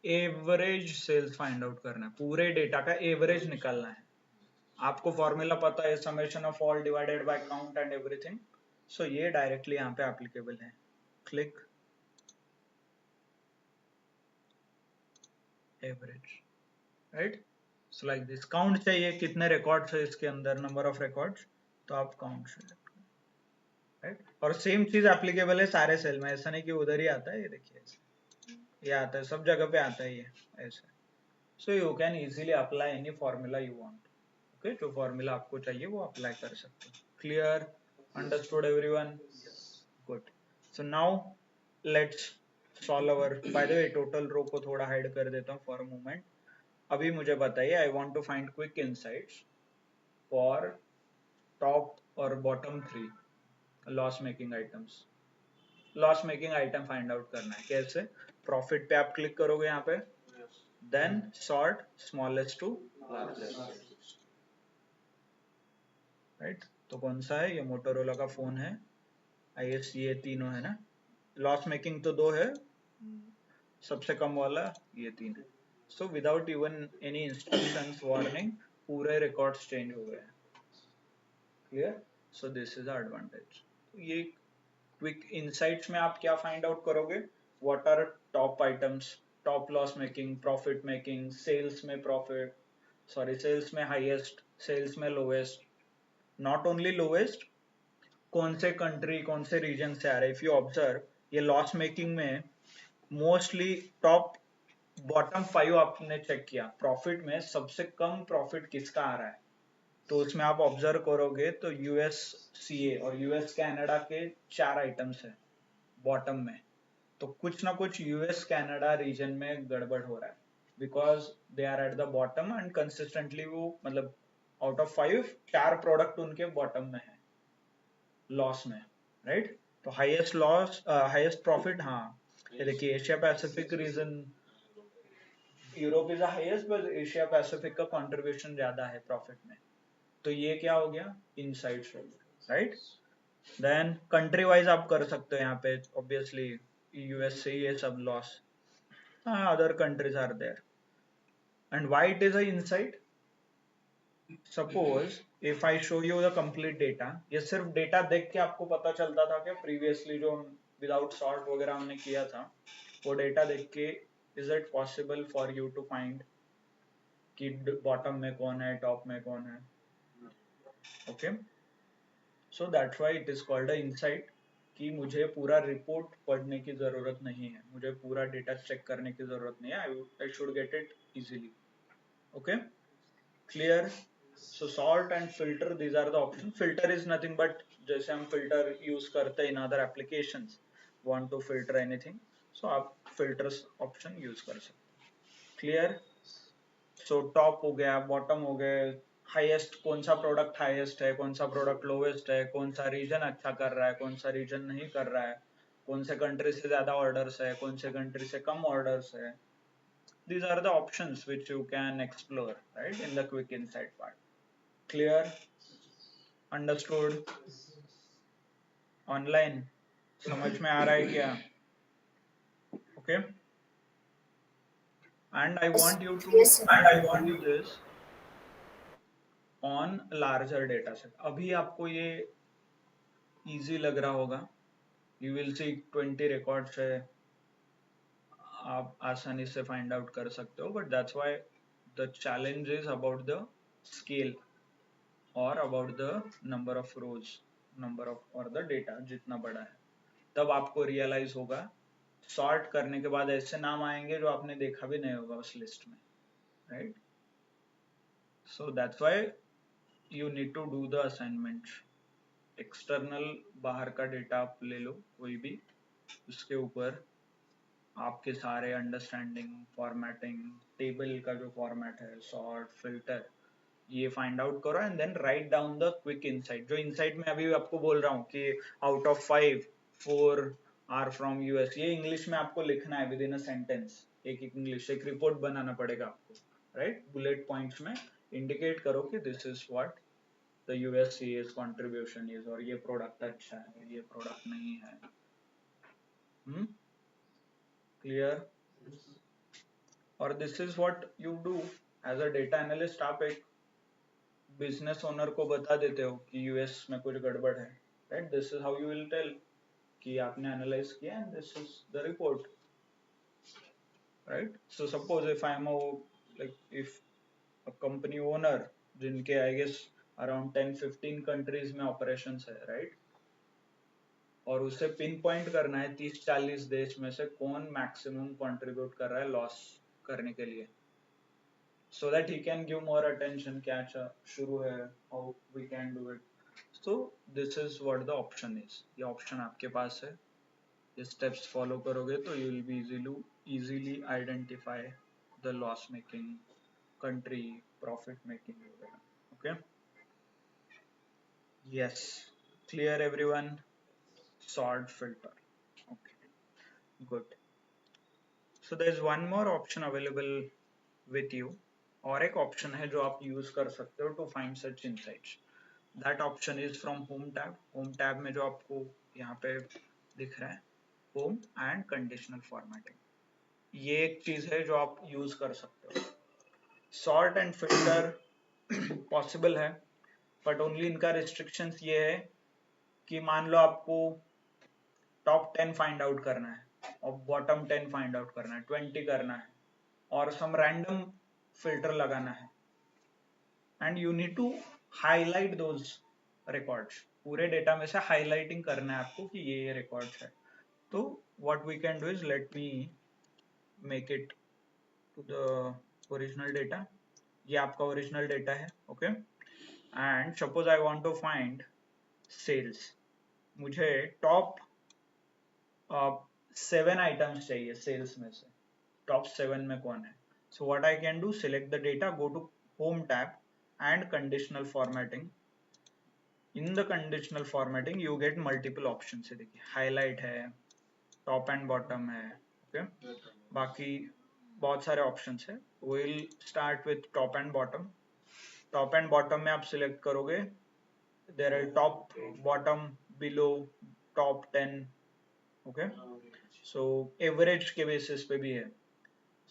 average sales find out करना है, पूरे डेटा का एवरेज निकालना है। आपको फॉर्मूला पता है, summation of all divided by count and everything. So ये डायरेक्टली यहाँ पे एप्लीकेबल है, click average, right. So like this, count चाहिए कितने रिकॉर्ड्स है इसके अंदर, नंबर ऑफ रिकॉर्ड्स, तो आप काउंट सेलेक्ट, राइट। और सेम चीज एप्लीकेबल है सारे सेल में, ऐसा नहीं कि उधर ही आता है, ये देखिए ये आता है, सब जगह पे आता है ये ऐसा। So you can easily apply any formula you want, okay. जो फॉर्मूला आपको चाहिए वो अप्लाई कर सकते हो। Clear, understood everyone, good. So now let's solve our, by the way total row को थोड़ा हाइड कर देता हूँ फॉर अ मोमेंट। अभी मुझे बताइए, I want to find quick insights for top और bottom 3 loss making items. Loss making item find out करना है, कैसे, प्रॉफिट पे आप क्लिक करोगे यहाँ पे, then sort smallest to largest, right. तो कौन सा है, ये मोटोरोला का फोन है, आई एस, ये तीनों है ना। लॉस मेकिंग तो 2 है, सबसे कम वाला ये 3 है। So without even any instructions warning पूरे रिकॉर्ड्स चेंज हो गए, clear. So this is advantage. ये क्विक इनसाइट्स में आप क्या फाइंड आउट करोगे, what are top items, top loss making, profit making, sales में प्रॉफिट, सॉरी सेल्स में हाईएस्ट, सेल्स में लोवेस्ट, नॉट ओनली लोवेस्ट, कौन से कंट्री कौन से रीजन से आ रहे। इफ यू ऑब्जर्व ये लॉस मेकिंग में मोस्टली टॉप बॉटम 5 आपने चेक किया, प्रॉफिट में सबसे कम प्रॉफिट किसका आ रहा है, तो उसमें आप ऑब्जर्व करोगे तो यूएस सीए और यूएस कनाडा के 4 आइटम्स है बॉटम में। तो कुछ ना कुछ यूएस कनाडा रीजन में गड़बड़ हो रहा है, because they are at the bottom and consistently वो, मतलब आउट ऑफ 5 4 प्रोडक्ट उनके बॉटम में है लॉस में, राइट। तो हाईएस्ट लॉस, हाईएस्ट प्रॉफिट, हाँ ये देखिए Asia Pacific region, Europe is highest but Asia Pacific का कंट्रीब्यूशन ज्यादा है प्रॉफिट में। तो ये क्या हो गया, इनसाइट्स हो गया, राइट। देन कंट्री वाइज आप कर सकते हो यहाँ पे, ऑब्वियसली यूएस से ये सब loss, other countries are there. And why it is a insight, suppose if I show you the complete data, ये सिर्फ डेटा देख के आपको पता चलता था क्या, प्रीवियसली जो विदाउट सॉर्ट वगैरह हमने किया था, वो डेटा देख के is it possible for you to find कि बॉटम में कौन है टॉप में कौन है, okay, so that's why it is called a insight, कि मुझे पूरा रिपोर्ट पढ़ने की जरूरत नहीं है, मुझे पूरा डेटा चेक करने की जरूरत नहीं है, I should get it easily. Okay, clear. So sort and filter, these are the options. Filter is nothing but जैसे हम filter use करते हैं in other applications, want to filter anything, so आप filters option use कर सकते. Clear. So top हो गया, bottom हो गए, highest कौन सा product highest है, कौन सा product lowest है, कौन सा region अच्छा कर रहा है, कौन सा region नहीं कर रहा है, कौन से country से ज्यादा orders है, कौन से country से कम orders है. These are the options which you can explore, right, in the quick insight part. Clear. Understood. Online समझ में आ रहा है क्या? Okay, and I want you to Yes, sir. Do this on larger data set. अभी आपको ये इजी लग रहा होगा, यू विल सी 20 रिकॉर्ड्स है, आप आसानी से फाइंड आउट कर सकते हो, but that's why the challenge is about the scale और about the number of rows, number of और द डेटा जितना बड़ा है, तब आपको रियलाइज होगा. सॉर्ट करने के बाद ऐसे नाम आएंगे जो आपने देखा भी नहीं होगा उस लिस्ट में, right. So that's why you need to do the assignment. External बाहर का डेटा आप ले लो कोई भी, उसके ऊपर आपके सारे अंडरस्टैंडिंग, फॉर्मेटिंग, टेबल का जो फॉर्मेट है, सॉर्ट, फिल्टर, ये फाइंड आउट करो and then write down the quick insight. जो इनसाइट में अभी आपको बोल रहा हूँ कि out of 5 4 are from US, ये इंग्लिश में आपको लिखना है विद इन अ सेंटेंस. एक इंग्लिश एक रिपोर्ट बनाना पड़ेगा आपको, राइट. बुलेट पॉइंट्स में इंडिकेट करो कि this is what the USCS contribution is, और ये प्रोडक्ट अच्छा है, ये प्रोडक्ट नहीं है. क्लियर. और this is what you do as a data analyst. आप एक बिजनेस ओनर को बता देते हो कि यूएस में कुछ गड़बड़ है, right. This is how you will tell कि आपने एनालाइज किया and this is the report, right. So suppose if I am like if a company owner जिनके आई गेस अराउंड 10-15 कंट्रीज में ऑपरेशंस है, राइट, और उसे पिन पॉइंट करना है 30-40 देश में से कौन मैक्सिमम कंट्रीब्यूट कर रहा है लॉस करने के लिए, so that he can give more attention. क्या शुरू है, how we can do it. So this is what the option is. ये option आपके पास है, ये steps follow करोगे तो you will be easily identify the loss making country, profit making वगैरह. Okay, yes, clear everyone. Sort, filter. Okay, good. So there is one more option available with you, और एक ऑप्शन है जो आप यूज कर सकते हो to find such insights. That option is from home tab. Home tab में जो आपको यहाँ पे दिख रहा है, होम एंड कंडीशनल फॉर्मेटिंग, ये एक चीज है जो आप यूज कर सकते हो. सॉर्ट एंड फिल्टर पॉसिबल है, बट ओनली इनका रिस्ट्रिक्शंस ये है कि मान लो आपको टॉप 10 फाइंड आउट करना है और बॉटम 10 फाइंड आउट करना है, 20 करना है, और सम रैंडम फिल्टर लगाना है, and you need to highlight those records. पूरे डेटा में से हाईलाइटिंग करना है आपको कि ये रिकॉर्ड्स है. तो what we can do is let me make it to the original data. ये आपका ओरिजिनल डेटा है, okay. And suppose I want to find sales. मुझे टॉप 7 आइटम्स चाहिए सेल्स में से, टॉप 7 में कौन है. So what I can do, select the data, go to home tab and conditional formatting. In the conditional formatting you get multiple options. है देखिए, highlight है, top and bottom है, okay. बाकी बहुत सारे options है. We'll start with top and bottom. Top and bottom में आप select करोगे, there are top, bottom, below, top 10, okay. So average के basis पे भी है.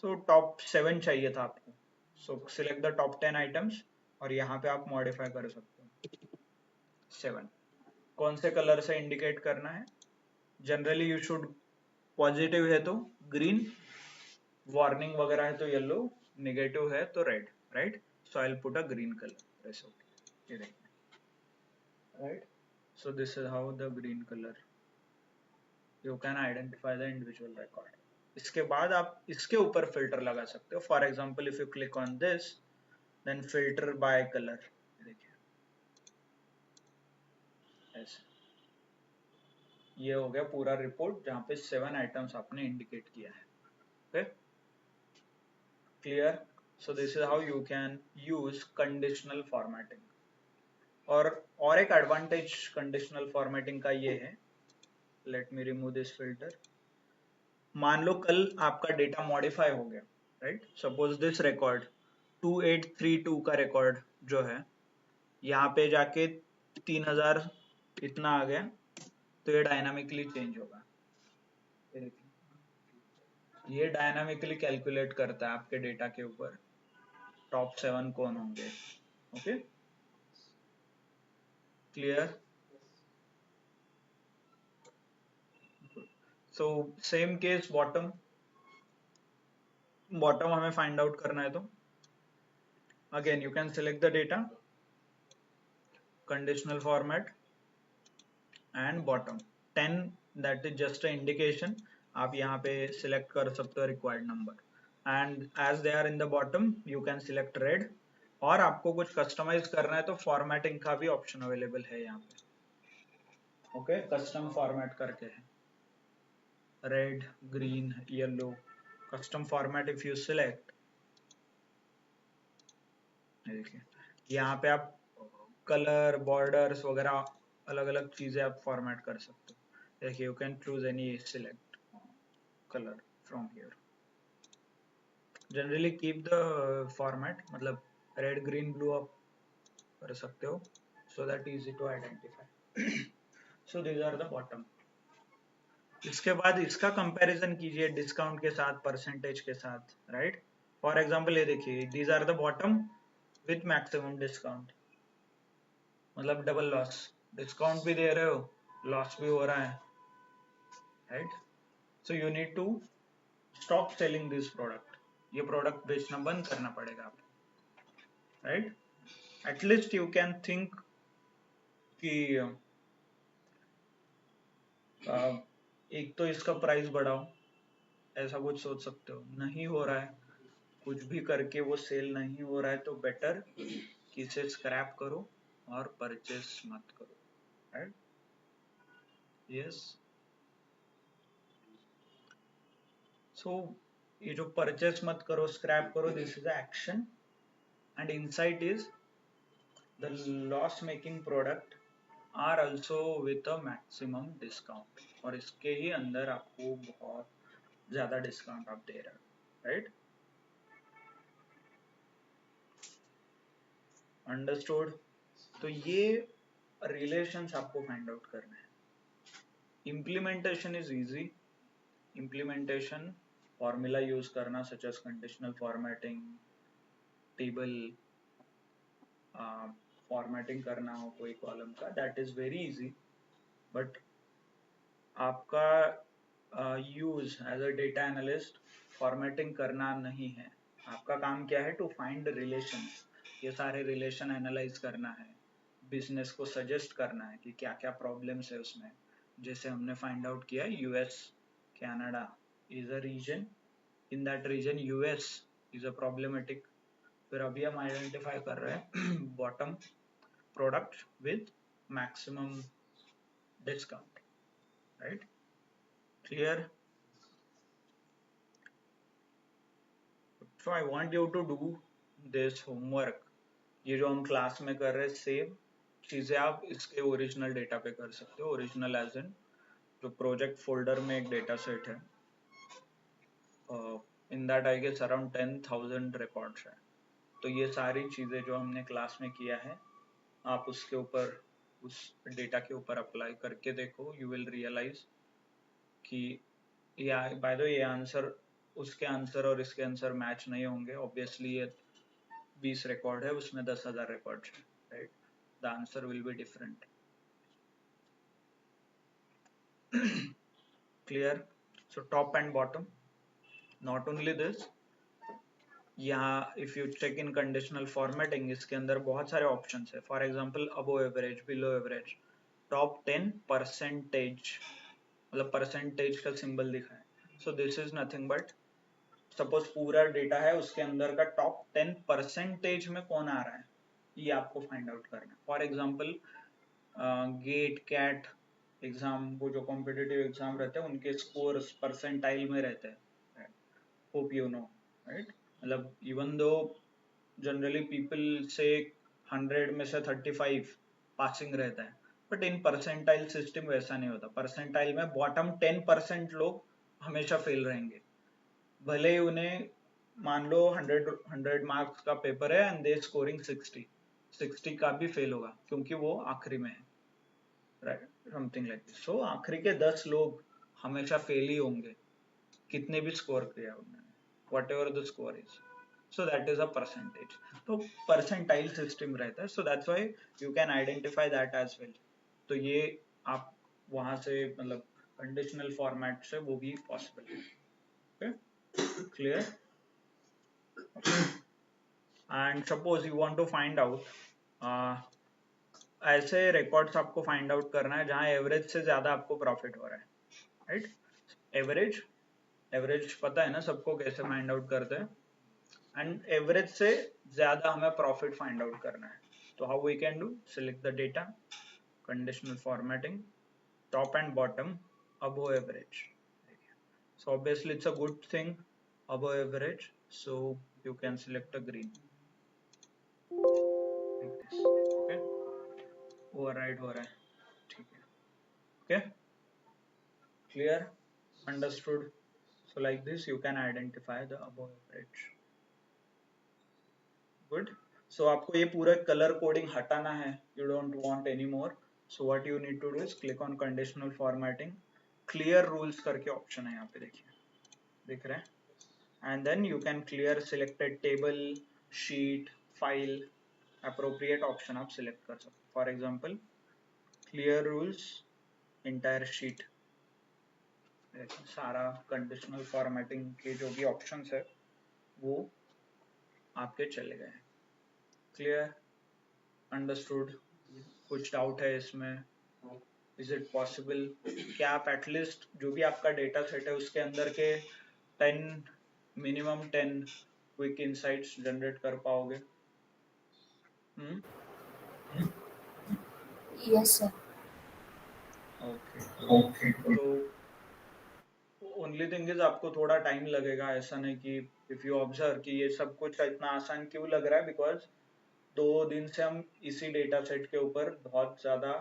So टॉप 7 चाहिए था आपको, so select the top 10 items और यहाँ पे आप मॉडिफाई कर सकते हो. 7 कौन से कलर से इंडिकेट करना है? जनरली यू शुड, पॉजिटिव है तो ग्रीन, वार्निंग वगैरह है तो येलो, नेगेटिव है तो red, right. So I will put a green colour. ये देखिए, right? So this is how the green color you can identify the individual record. इसके बाद आप इसके ऊपर फिल्टर लगा सकते हो. For example if you click on this then filter by colour, देखिए ऐसे ये हो गया पूरा रिपोर्ट जहाँ पे 7 आइटम्स आपने इंडिकेट किया है. Okay, clear? So this is how you can use conditional formatting. और एक एडवांटेज कंडीशनल फॉर्मेटिंग का ये है, let me remove this filter. मान लो कल आपका डेटा मॉडिफाई हो गया, राइट? सपोज दिस रिकॉर्ड 2832 का रिकॉर्ड जो है यहाँ पे जाके 3000 इतना आ गया, तो ये डायनामिकली चेंज होगा. ये डायनामिकली कैलकुलेट करता है आपके डेटा के ऊपर टॉप 7 कौन होंगे. Okay, clear? So same case bottom हमें फाइंड आउट करना है, तो again you can select the data, conditional format and bottom 10, that is just a indication. आप यहाँ पे सिलेक्ट कर सकते हो required number, and as they are in the bottom you can select red. और आपको कुछ कस्टमाइज करना है तो फॉर्मेटिंग का भी ऑप्शन अवेलेबल है यहाँ पे. ओके, कस्टम फॉर्मेट करके है, red, green, yellow, custom format. If you select, देखिए यहाँ पे आप कलर, बॉर्डर्स वगैरह अलग अलग चीजें आप फॉर्मेट कर सकते हो. देखिए you can choose any select colour from here. Generally keep the format, मतलब रेड, ग्रीन, ब्लू आप कर सकते हो, so that easy to identify. So these are the bottom. इसके बाद इसका कंपैरिजन कीजिए डिस्काउंट के साथ, परसेंटेज के साथ, राइट? फॉर एग्जांपल ये देखिए, these are the bottom with maximum discount, मतलब डबल लॉस. डिस्काउंट भी दे रहे हो, लॉस भी हो रहा है, right? So you need to stop selling this product. ये प्रोडक्ट बेचना बंद करना पड़ेगा आपको, right? At least you can think कि एक तो इसका प्राइस बढ़ाओ, ऐसा कुछ सोच सकते हो. नहीं हो रहा है, कुछ भी करके वो सेल नहीं हो रहा है, तो बेटर कि इसे स्क्रैप करो और परचेस मत करो, राइट? यस. सो ये जो परचेस मत करो, स्क्रैप करो, this is action, and insight is the loss making product are also with a maximum discount. और इसके ही अंदर आपको बहुत ज्यादा डिस्काउंट आप दे रहे हो, राइट? अंडरस्टूड? तो ये रिलेशंस आपको फाइंड आउट करना है. Implementation is easy. Implementation formula use करना, such as conditional formatting, table formatting करना हो कोई कॉलम का, that is very easy. But आपका use as a data analyst formatting करना नहीं है. आपका काम क्या है? To find relations. ये सारे रिलेशन एनालाइज करना है, बिजनेस को सजेस्ट करना है कि क्या क्या प्रॉब्लम्स है उसमें. जैसे हमने फाइंड आउट किया US, Canada is a region, in that region US is a problematic. फिर अभी हम आइडेंटिफाई कर रहे हैं bottom product with maximum discount, right? Clear? So I want you to do this homework. ये जो हम क्लास में कर रहे हैं सेम चीजें आप इसके ओरिजिनल डेटा पे कर सकते हो. ओरिजिनल एज इन जो प्रोजेक्ट फोल्डर में एक डेटा सेट है, in that I guess around 10,000 records है. तो ये सारी चीजें जो हमने क्लास में किया है, आप उसके ऊपर, उस डेटा के ऊपर अप्लाई करके देखो. यू विल रियलाइज कि बाय द वे ये आंसर, उसके आंसर और इसके आंसर मैच नहीं होंगे. ऑब्वियसली ये 20 रिकॉर्ड है, उसमें 10,000 रिकॉर्ड है, right? The answer will be different. Clear? So top and bottom. Not only this, यहाँ if you check in conditional formatting, इसके अंदर बहुत सारे ऑप्शंस है. For example above average, below average, top 10 percentage, मतलब परसेंटेज का सिंबल दिखा है. So this is nothing but, suppose पूरा डेटा है, उसके अंदर का टॉप 10 परसेंटेज में कौन आ रहा है, ये आपको फाइंड आउट करना है. For example GATE CAT exam, वो जो कॉम्पिटिटिव एग्जाम रहते हैं उनके स्कोर्स परसेंटाइल में रहते हैं. Hope you know, right. मतलब इवन दो जनरली पीपल से 100 में से 35 पासिंग रहता है, बट इन परसेंटाइल सिस्टम वैसा नहीं होता. परसेंटाइल में बॉटम 10% लोग हमेशा फेल रहेंगे, भले ही उन्हें मान लो 100 मार्क्स का पेपर है एंड दे स्कोरिंग 60 का भी फेल होगा क्योंकि वो आखिरी में है, राइट, समथिंग लाइक दिस. सो आखिरी के 10 लोग हमेशा फेल ही होंगे, कितने भी स्कोर किया उन्होंने, whatever the score is. So that is a percentage. तो परसेंटाइल सिस्टम रहता है, so that's why you can identify that as well. तो ये आप वहां से मतलब कंडीशनल फॉर्मेट से वो भी पॉसिबल है. Okay, clear. And suppose you want to find out, ऐसे रिकॉर्ड्स आपको फाइंड आउट करना है जहां एवरेज से ज्यादा आपको प्रॉफिट हो रहा है, राइट. एवरेज पता है ना सबको कैसे फाइंड आउट करते हैं, एंड एवरेज से ज्यादा हमें प्रॉफिट फाइंड आउट करना है. तो how we can do, select the data, conditional formatting, top and bottom, above average. So obviously it's a good thing, above average, so you can select a green like this. Okay, override हो रहा है, ठीक है. Okay, clear, understood. So like this you can identify the above average. Good. So आपको ये पूरा कलर कोडिंग हटाना है, you don't want anymore. So what you need to do is click on conditional formatting, clear rules करके ऑप्शन है यहाँ पे, देखिए दिख रहा है. And then you can clear selected table, sheet, file, appropriate option आप select कर सकते. For example, clear rules, entire sheet. सारा conditional formatting के जो भी options है वो आपके चले गए. Clear, understood. कुछ डाउट है इसमें, इज इट पॉसिबल क्या आप एटलीस्ट जो भी आपका डेटा सेट है उसके अंदर के 10 मिनिमम 10 क्विक इनसाइट्स जनरेट कर पाओगे? Yes sir. ओके, तो ओनली थिंग इज आपको थोड़ा टाइम लगेगा, ऐसा नहीं कि इफ यू ऑब्जर्व कि ये सब कुछ इतना आसान क्यों लग रहा है, बिकॉज 2 दिन से हम इसी डेटा सेट के ऊपर बहुत ज्यादा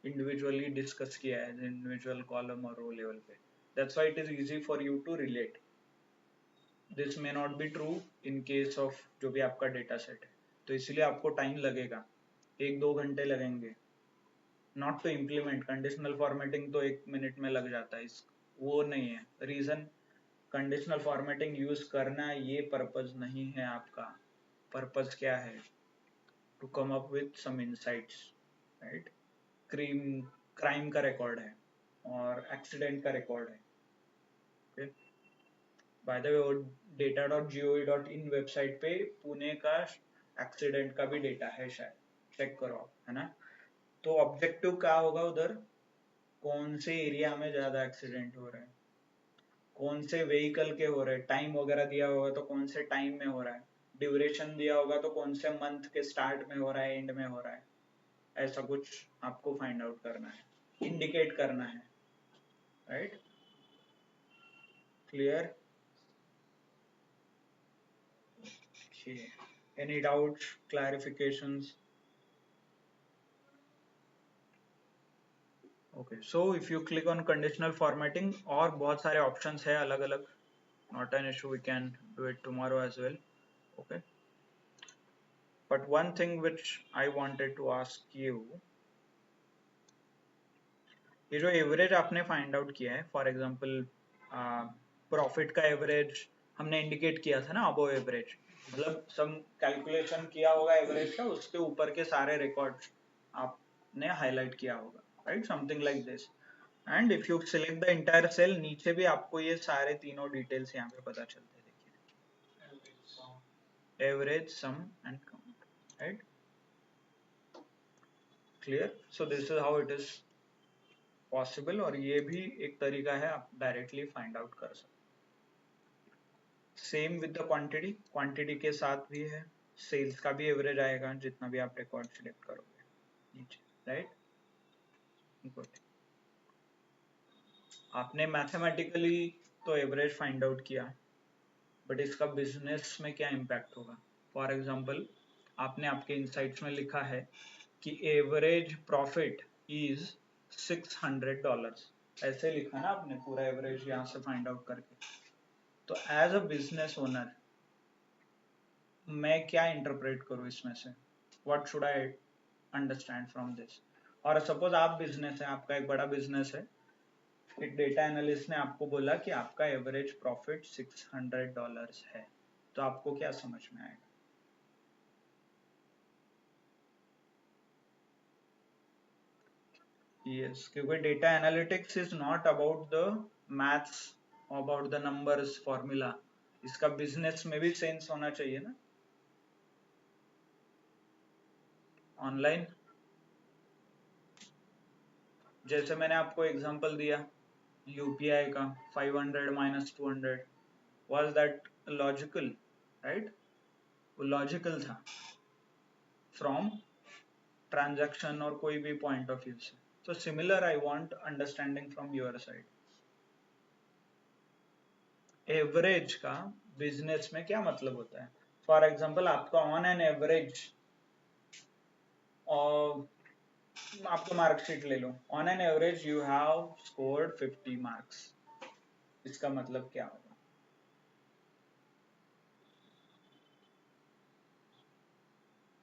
इंडिविजुअली डिस्कस किया है, इंडिविजुअल कॉलम और रो लेवल पे. That's why it is easy for you to relate. This may not be true in case of जो भी आपका डेटा सेट है, तो इसलिए आपको टाइम लगेगा, 1-2 घंटे लगेंगे. Not to implement conditional formatting तो 1 मिनट में लग जाता है, वो नहीं है रीजन. कंडीशनल फॉर्मेटिंग यूज करना ये पर्पज नहीं है आपका. पर्पज क्या है? To come up with some insights, right. Crime का रिकॉर्ड है और एक्सीडेंट का रिकॉर्ड है. Okay, by the way data.gov.in website पे पुणे का एक्सीडेंट का भी डेटा है शायद, चेक करो आप, है ना. तो ऑब्जेक्टिव क्या होगा उधर, कौन से एरिया में ज्यादा एक्सीडेंट हो रहे हैं, कौन से व्हीकल के हो रहे हैं, टाइम वगैरह दिया होगा तो कौन से टाइम में हो रहा है, ड्यूरेशन दिया होगा तो कौन से मंथ के स्टार्ट में हो रहा है, एंड में हो रहा है. ऐसा कुछ आपको फाइंड आउट करना है, इंडिकेट करना है, right. Clear. Any doubts, clarifications? Okay, so if you click on conditional formatting, और बहुत सारे ऑप्शंस है अलग अलग, not an issue, we can do it tomorrow as well. Okay, but one thing which I wanted to ask you, ये जो एवरेज आपने फाइंड आउट किया है, फॉर एग्जांपल प्रॉफिट का एवरेज हमने इंडिकेट किया था ना, अबव एवरेज, मतलब सम कैलकुलेशन किया होगा एवरेज का, उसके ऊपर के सारे रिकॉर्ड्स आपने हाईलाइट किया होगा, right, something like this. And if you select the entire cell, नीचे भी आपको ये सारे तीनों डिटेल्स यहाँ पे पता चलते हैं, देखिए. average, sum and count, right? Clear? So this is how it is possible, और ये भी एक तरीका है आप डायरेक्टली फाइंड आउट कर सकते। Same with the quantity, quantity के साथ भी है, सेल्स का भी एवरेज आएगा जितना भी आप रिकॉर्ड सिलेक्ट करोगे नीचे, राइट? गुड। आपने मैथमेटिकली तो एवरेज फाइंड आउट किया, बट इसका बिजनेस में क्या इम्पैक्ट होगा? फॉर एग्जाम्पल आपने आपके इनसाइट्स में लिखा है कि एवरेज प्रॉफिट इज $600, ऐसे लिखा ना आपने पूरा एवरेज यहाँ से फाइंड आउट करके। तो एज अ बिजनेस ओनर मैं क्या इंटरप्रेट करूँ इसमें से? What should I understand from this? और सपोज आप बिजनेस है, आपका एक बड़ा बिजनेस है, एक डेटा एनालिस्ट ने आपको बोला कि आपका एवरेज प्रॉफिट $600 है, तो आपको क्या समझ में आएगा? यस, क्योंकि data analytics is not about the maths, about the numbers, formula. इसका बिजनेस में भी सेंस होना चाहिए ना। ऑनलाइन जैसे मैंने आपको एग्जांपल दिया यूपीआई का 500 minus 200, was that logical? Right, वो लॉजिकल था फ्रॉम ट्रांजैक्शन और कोई भी पॉइंट ऑफ व्यू से। तो similar I want understanding from your side. Average का बिजनेस में क्या मतलब होता है? फॉर एग्जांपल आपका ऑन एन एवरेज, आपको मार्कशीट ले लो, on an average you have scored 50 marks, इसका मतलब क्या होगा?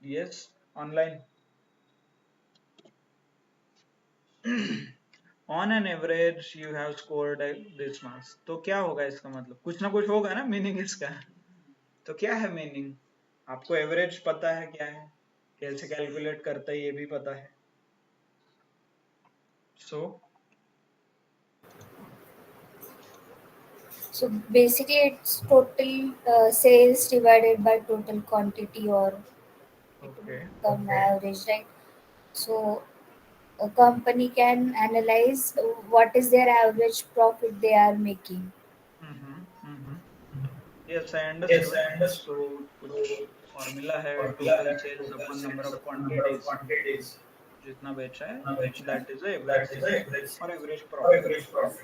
Yes, online on an average you have scored this marks, तो क्या होगा इसका मतलब? कुछ ना कुछ होगा ना मीनिंग इसका। तो क्या है मीनिंग? आपको एवरेज पता है क्या है, कैसे कैलकुलेट करता है ये भी पता है। So basically, it's total sales divided by total quantity, or it will become average, right? So a company can analyze what is their average profit they are making. Yes, I understood. So कुछ फॉर्मूला है, total sales upon number of quantities, जितना बेचा है दैट इज एवरेज सेल्स और average profit.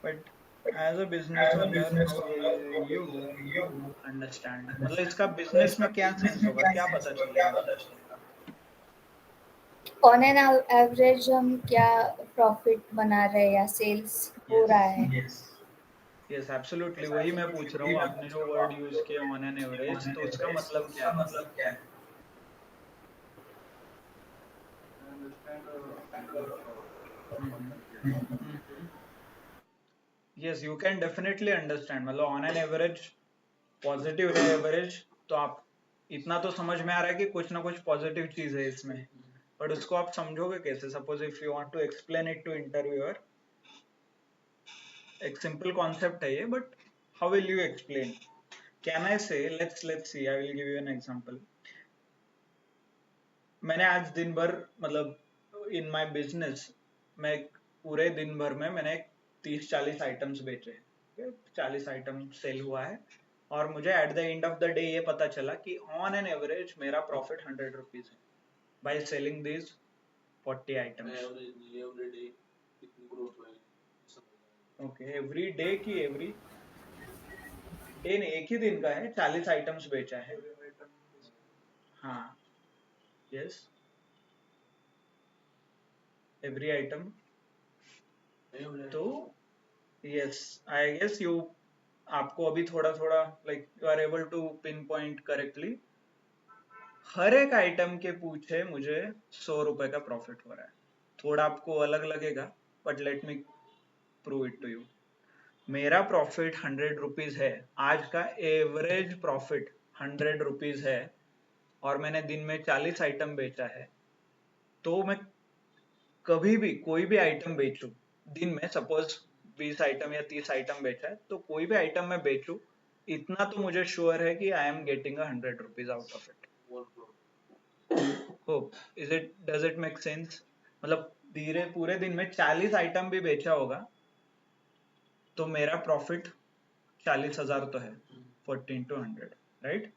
But as a business owner how will you understand, मतलब इसका बिजनेस में क्या सेंस होगा, क्या पता चलेगा? On an average हम क्या प्रॉफिट बना रहे हैं या सेल्स हो रहा है? यस एब्सोल्युटली, वही मैं पूछ रहा हूँ। आपने जो वर्ड यूज किया ऑन एन एवरेज, तो उसका मतलब क्या है? Yes, you can definitely understand, मतलब ऑन एन एवरेज पॉजिटिव है एवरेज, तो आप इतना तो समझ में आ रहा है कि कुछ ना कुछ पॉजिटिव चीज है इसमें, बट उसको आप समझोगे कैसे? Suppose if you want to explain it to interviewer, एक सिंपल कॉन्सेप्ट है ये, but how will you explain? Can I say let's see, I will give you an example. मैंने आज दिन भर, मतलब इन माय बिजनेस, मैं पूरे दिन भर में मैंने 30-40 आइटम्स बेचे, 40 आइटम सेल हुआ है, और मुझे at the end of the day ये पता चला कि ऑन एन एवरेज मेरा प्रॉफिट 100 रुपीज है by selling this 40 items. Okay, every day की एवरी डे नहीं, एक ही दिन का है, 40 आइटम्स बेचा है। हाँ, यस, एवरी आइटम। तो यस, आई गेस यू, आपको अभी थोड़ा थोड़ा like you are able to pinpoint correctly. हर एक आइटम के पूछे मुझे 100 रुपए का प्रॉफिट हो रहा है। थोड़ा आपको अलग लगेगा, but let me prove it to you. मेरा प्रॉफिट 100 रुपीज है, आज का एवरेज प्रॉफिट 100 रुपीज है, और मैंने दिन में 40 आइटम बेचा है। तो मैं कभी भी कोई भी आइटम बेचू दिन में, सपोज 20 आइटम या 30 आइटम बेचा है, तो कोई भी आइटम मैं बेचू, इतना तो मुझे श्योर है कि I am getting 100 rupees out of it. Hope does it make sense? मतलब धीरे पूरे दिन में 40 आइटम भी बेचा होगा तो मेरा प्रॉफिट 40,000 तो है. 14 to 100, राइट?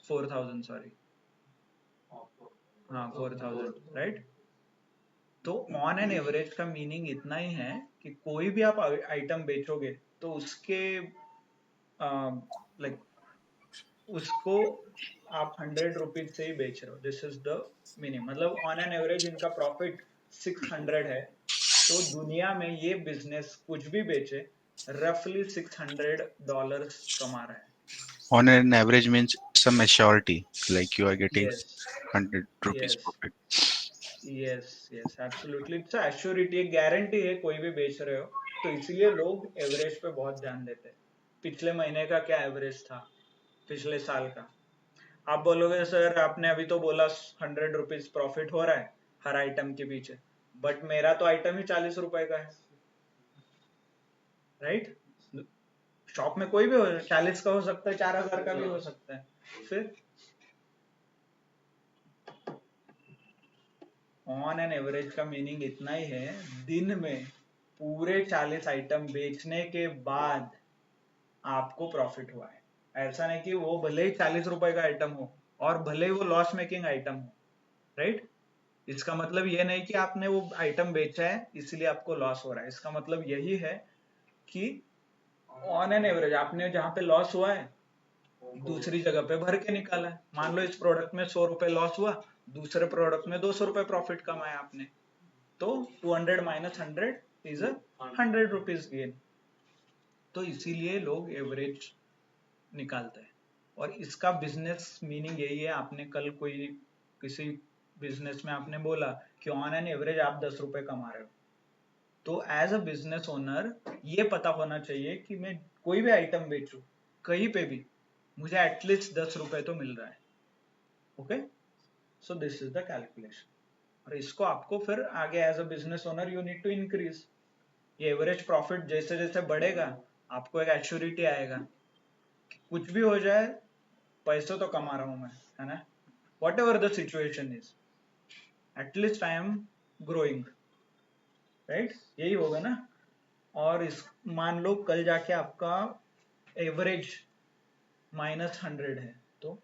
4,000, सॉरी. हाँ, 4,000, राइट? तो ऑन एन एवरेज का मीनिंग इतना ही है कि कोई भी आप आइटम बेचोगे तो उसके लाइक उसको आप 100 रुपीज से ही बेच रहे हो. This is the meaning. मतलब ऑन एन एवरेज इनका प्रॉफिट 600 है. तो दुनिया में ये बिजनेस कुछ भी बेचे रफली $600 कमा रहा है. On an average means some assurity, like you are getting Yes, 100 rupees yes, profit. yes, yes, absolutely. It's assurity, एक गारंटी है कोई भी बेच रहे हो. तो इसीलिए लोग एवरेज पे बहुत ध्यान देते हैं. पिछले महीने का क्या एवरेज था, पिछले साल का. आप बोलोगे सर आपने अभी तो बोला 100 रुपीज प्रॉफिट हो रहा है हर आइटम के पीछे, बट मेरा तो आइटम ही 40 रुपए का है, राइट? शॉप में कोई भी 40 का हो सकता है, 4,000 का भी हो सकता है. फिर ऑन एन एवरेज का मीनिंग इतना ही है, दिन में पूरे 40 आइटम बेचने के बाद आपको प्रॉफिट हुआ है. ऐसा नहीं कि वो भले ही 40 रुपए का आइटम हो और भले ही वो लॉस मेकिंग आइटम हो, राइट? इसका मतलब ये नहीं कि आपने वो आइटम बेचा है इसलिए आपको लॉस हो रहा है. इसका मतलब यही है कि ऑन एन एवरेज आपने जहां पे लॉस हुआ है दूसरी जगह पे भर के निकाला है. मान लो इस प्रोडक्ट में 100 रुपए लॉस हुआ, दूसरे प्रोडक्ट में 200 रुपए प्रॉफिट कमाया आपने, तो 200 माइनस 100 इज 100 रुपीज गेन. तो इसीलिए लोग एवरेज निकालते हैं. और इसका बिजनेस मीनिंग यही है. आपने कल कोई किसी बिजनेस में आपने बोला कि ऑन एन एवरेज आप 10 रुपए कमा रहे हो, तो एज अ बिजनेस ओनर ये पता होना चाहिए कि मैं कोई भी आइटम बेचूं कहीं पे भी मुझे एटलीस्ट 10 रुपए तो मिल रहा है. Okay, so this is the calculation. और इसको आपको फिर आगे as a business owner you need to increase. ये एवरेज प्रॉफिट जैसे जैसे बढ़ेगा आपको एक एश्योरिटी आएगा कि कुछ भी हो जाए पैसे तो कमा रहा हूं मैं, है ना? What ever the situation is, at least I am growing, right? यही होगा ना. और इस मान लो कल जाके आपका एवरेज -100 है, तो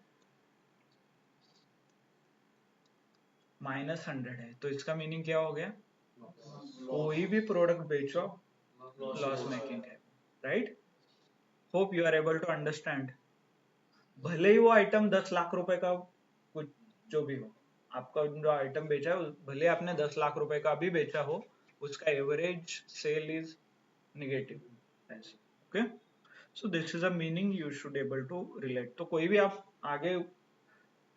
-100 है तो इसका मीनिंग क्या हो गया? कोई भी प्रोडक्ट बेचो लॉस मेकिंग है, right? Hope you are able to understand. भले ही वो आइटम 10 लाख रुपए का कुछ जो भी हो, आपका जो आइटम बेचा है भले आपने 10 लाख रुपए का भी बेचा हो, उसका average sale is negative. Okay, so this is a meaning you should able to relate. तो कोई भी आप आगे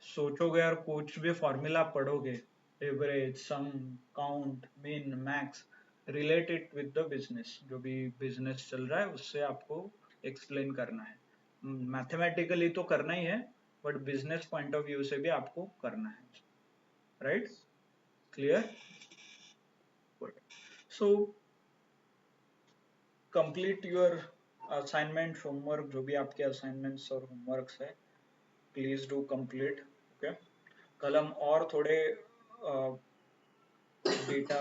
सोचोगे और कुछ भी फॉर्मूला पढ़ोगे, average, sum, count, mean, max, relate it with the business. जो भी बिजनेस चल रहा है उससे आपको एक्सप्लेन करना है. मैथमेटिकली तो करना ही है but business point of view से भी आपको करना है, right? Clear? Good. So complete your assignment, homework, जो भी आपके असाइनमेंट्स और होमवर्क्स है प्लीज डू कंप्लीट. ओके, कल हम और थोड़े data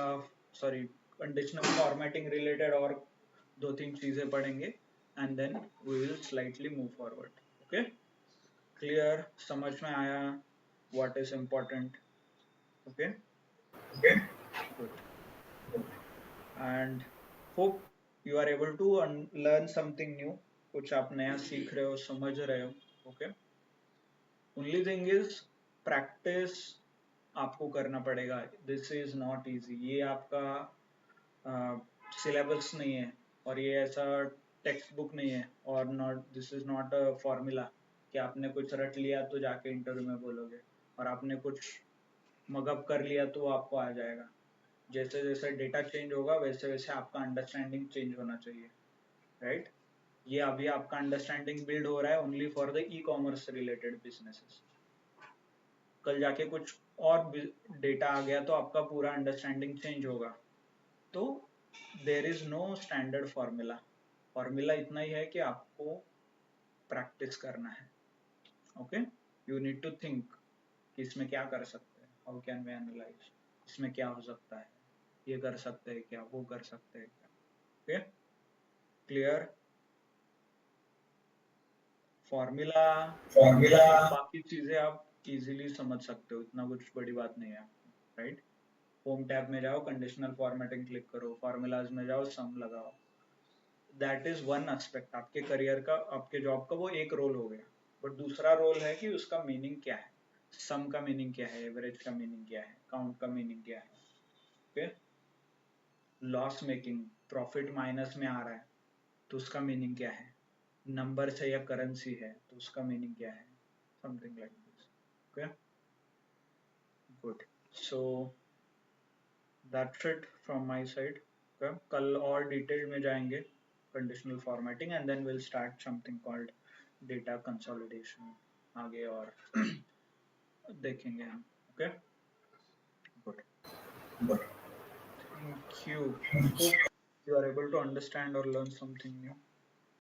sorry conditional formatting related और 2-3 चीजें पढ़ेंगे and then we will slightly move forward. Okay, clear? समझ में आया what is important? Okay, good. And hope you are able to learn something new. कुछ आप नया सीख रहे हो, समझ रहे हो. Okay, only thing is practice आपको करना पड़ेगा. This is not easy. ये आपका सिलेबस नहीं है और ये ऐसा टेक्स्ट बुक नहीं है और not this is not a formula कि आपने कुछ रट लिया तो जाके इंटरव्यू में बोलोगे और आपने कुछ मगअप कर लिया तो आपको आ जाएगा. जैसे जैसे डेटा चेंज होगा वैसे वैसे आपका अंडरस्टैंडिंग चेंज होना चाहिए, राइट? ये अभी आपका अंडरस्टैंडिंग बिल्ड हो रहा है only for the e commerce related businesses. कल जाके कुछ और डेटा आ गया तो आपका पूरा अंडरस्टैंडिंग चेंज होगा. तो there is no standard formula. Formula इतना ही है कि आपको प्रैक्टिस करना है. Okay, you need to think कि इसमें क्या कर सकते हैं, हाउ कैन वी एनालाइज, इसमें क्या हो सकता है, ये कर सकते हैं क्या, वो कर सकते हैं क्या. Okay, clear. फॉर्मूला बाकी चीजें आप इजीली समझ सकते हो, इतना कुछ बड़ी बात नहीं है. राइट, होम टैब में जाओ, कंडीशनल फॉर्मेटिंग क्लिक करो, फॉर्मूलाज में जाओ, सम लगाओ. दैट इज वन एस्पेक्ट आपके करियर का, आपके जॉब का, वो एक रोल हो गया. बट दूसरा रोल है कि उसका मीनिंग क्या है, सम का मीनिंग क्या है, एवरेज का मीनिंग क्या है, काउंट का मीनिंग क्या है. Okay, loss making, profit minus में आ रहा है तो उसका मीनिंग क्या है, नंबर से या करेंसी है तो उसका मीनिंग क्या है, something like this. Okay, good. So that's it from my side. कल और डिटेल में जाएंगे conditional formatting and then will start something called data consolidation आगे और देखेंगे हम. Okay, good. Thank you. Hope you are able to understand or learn something new.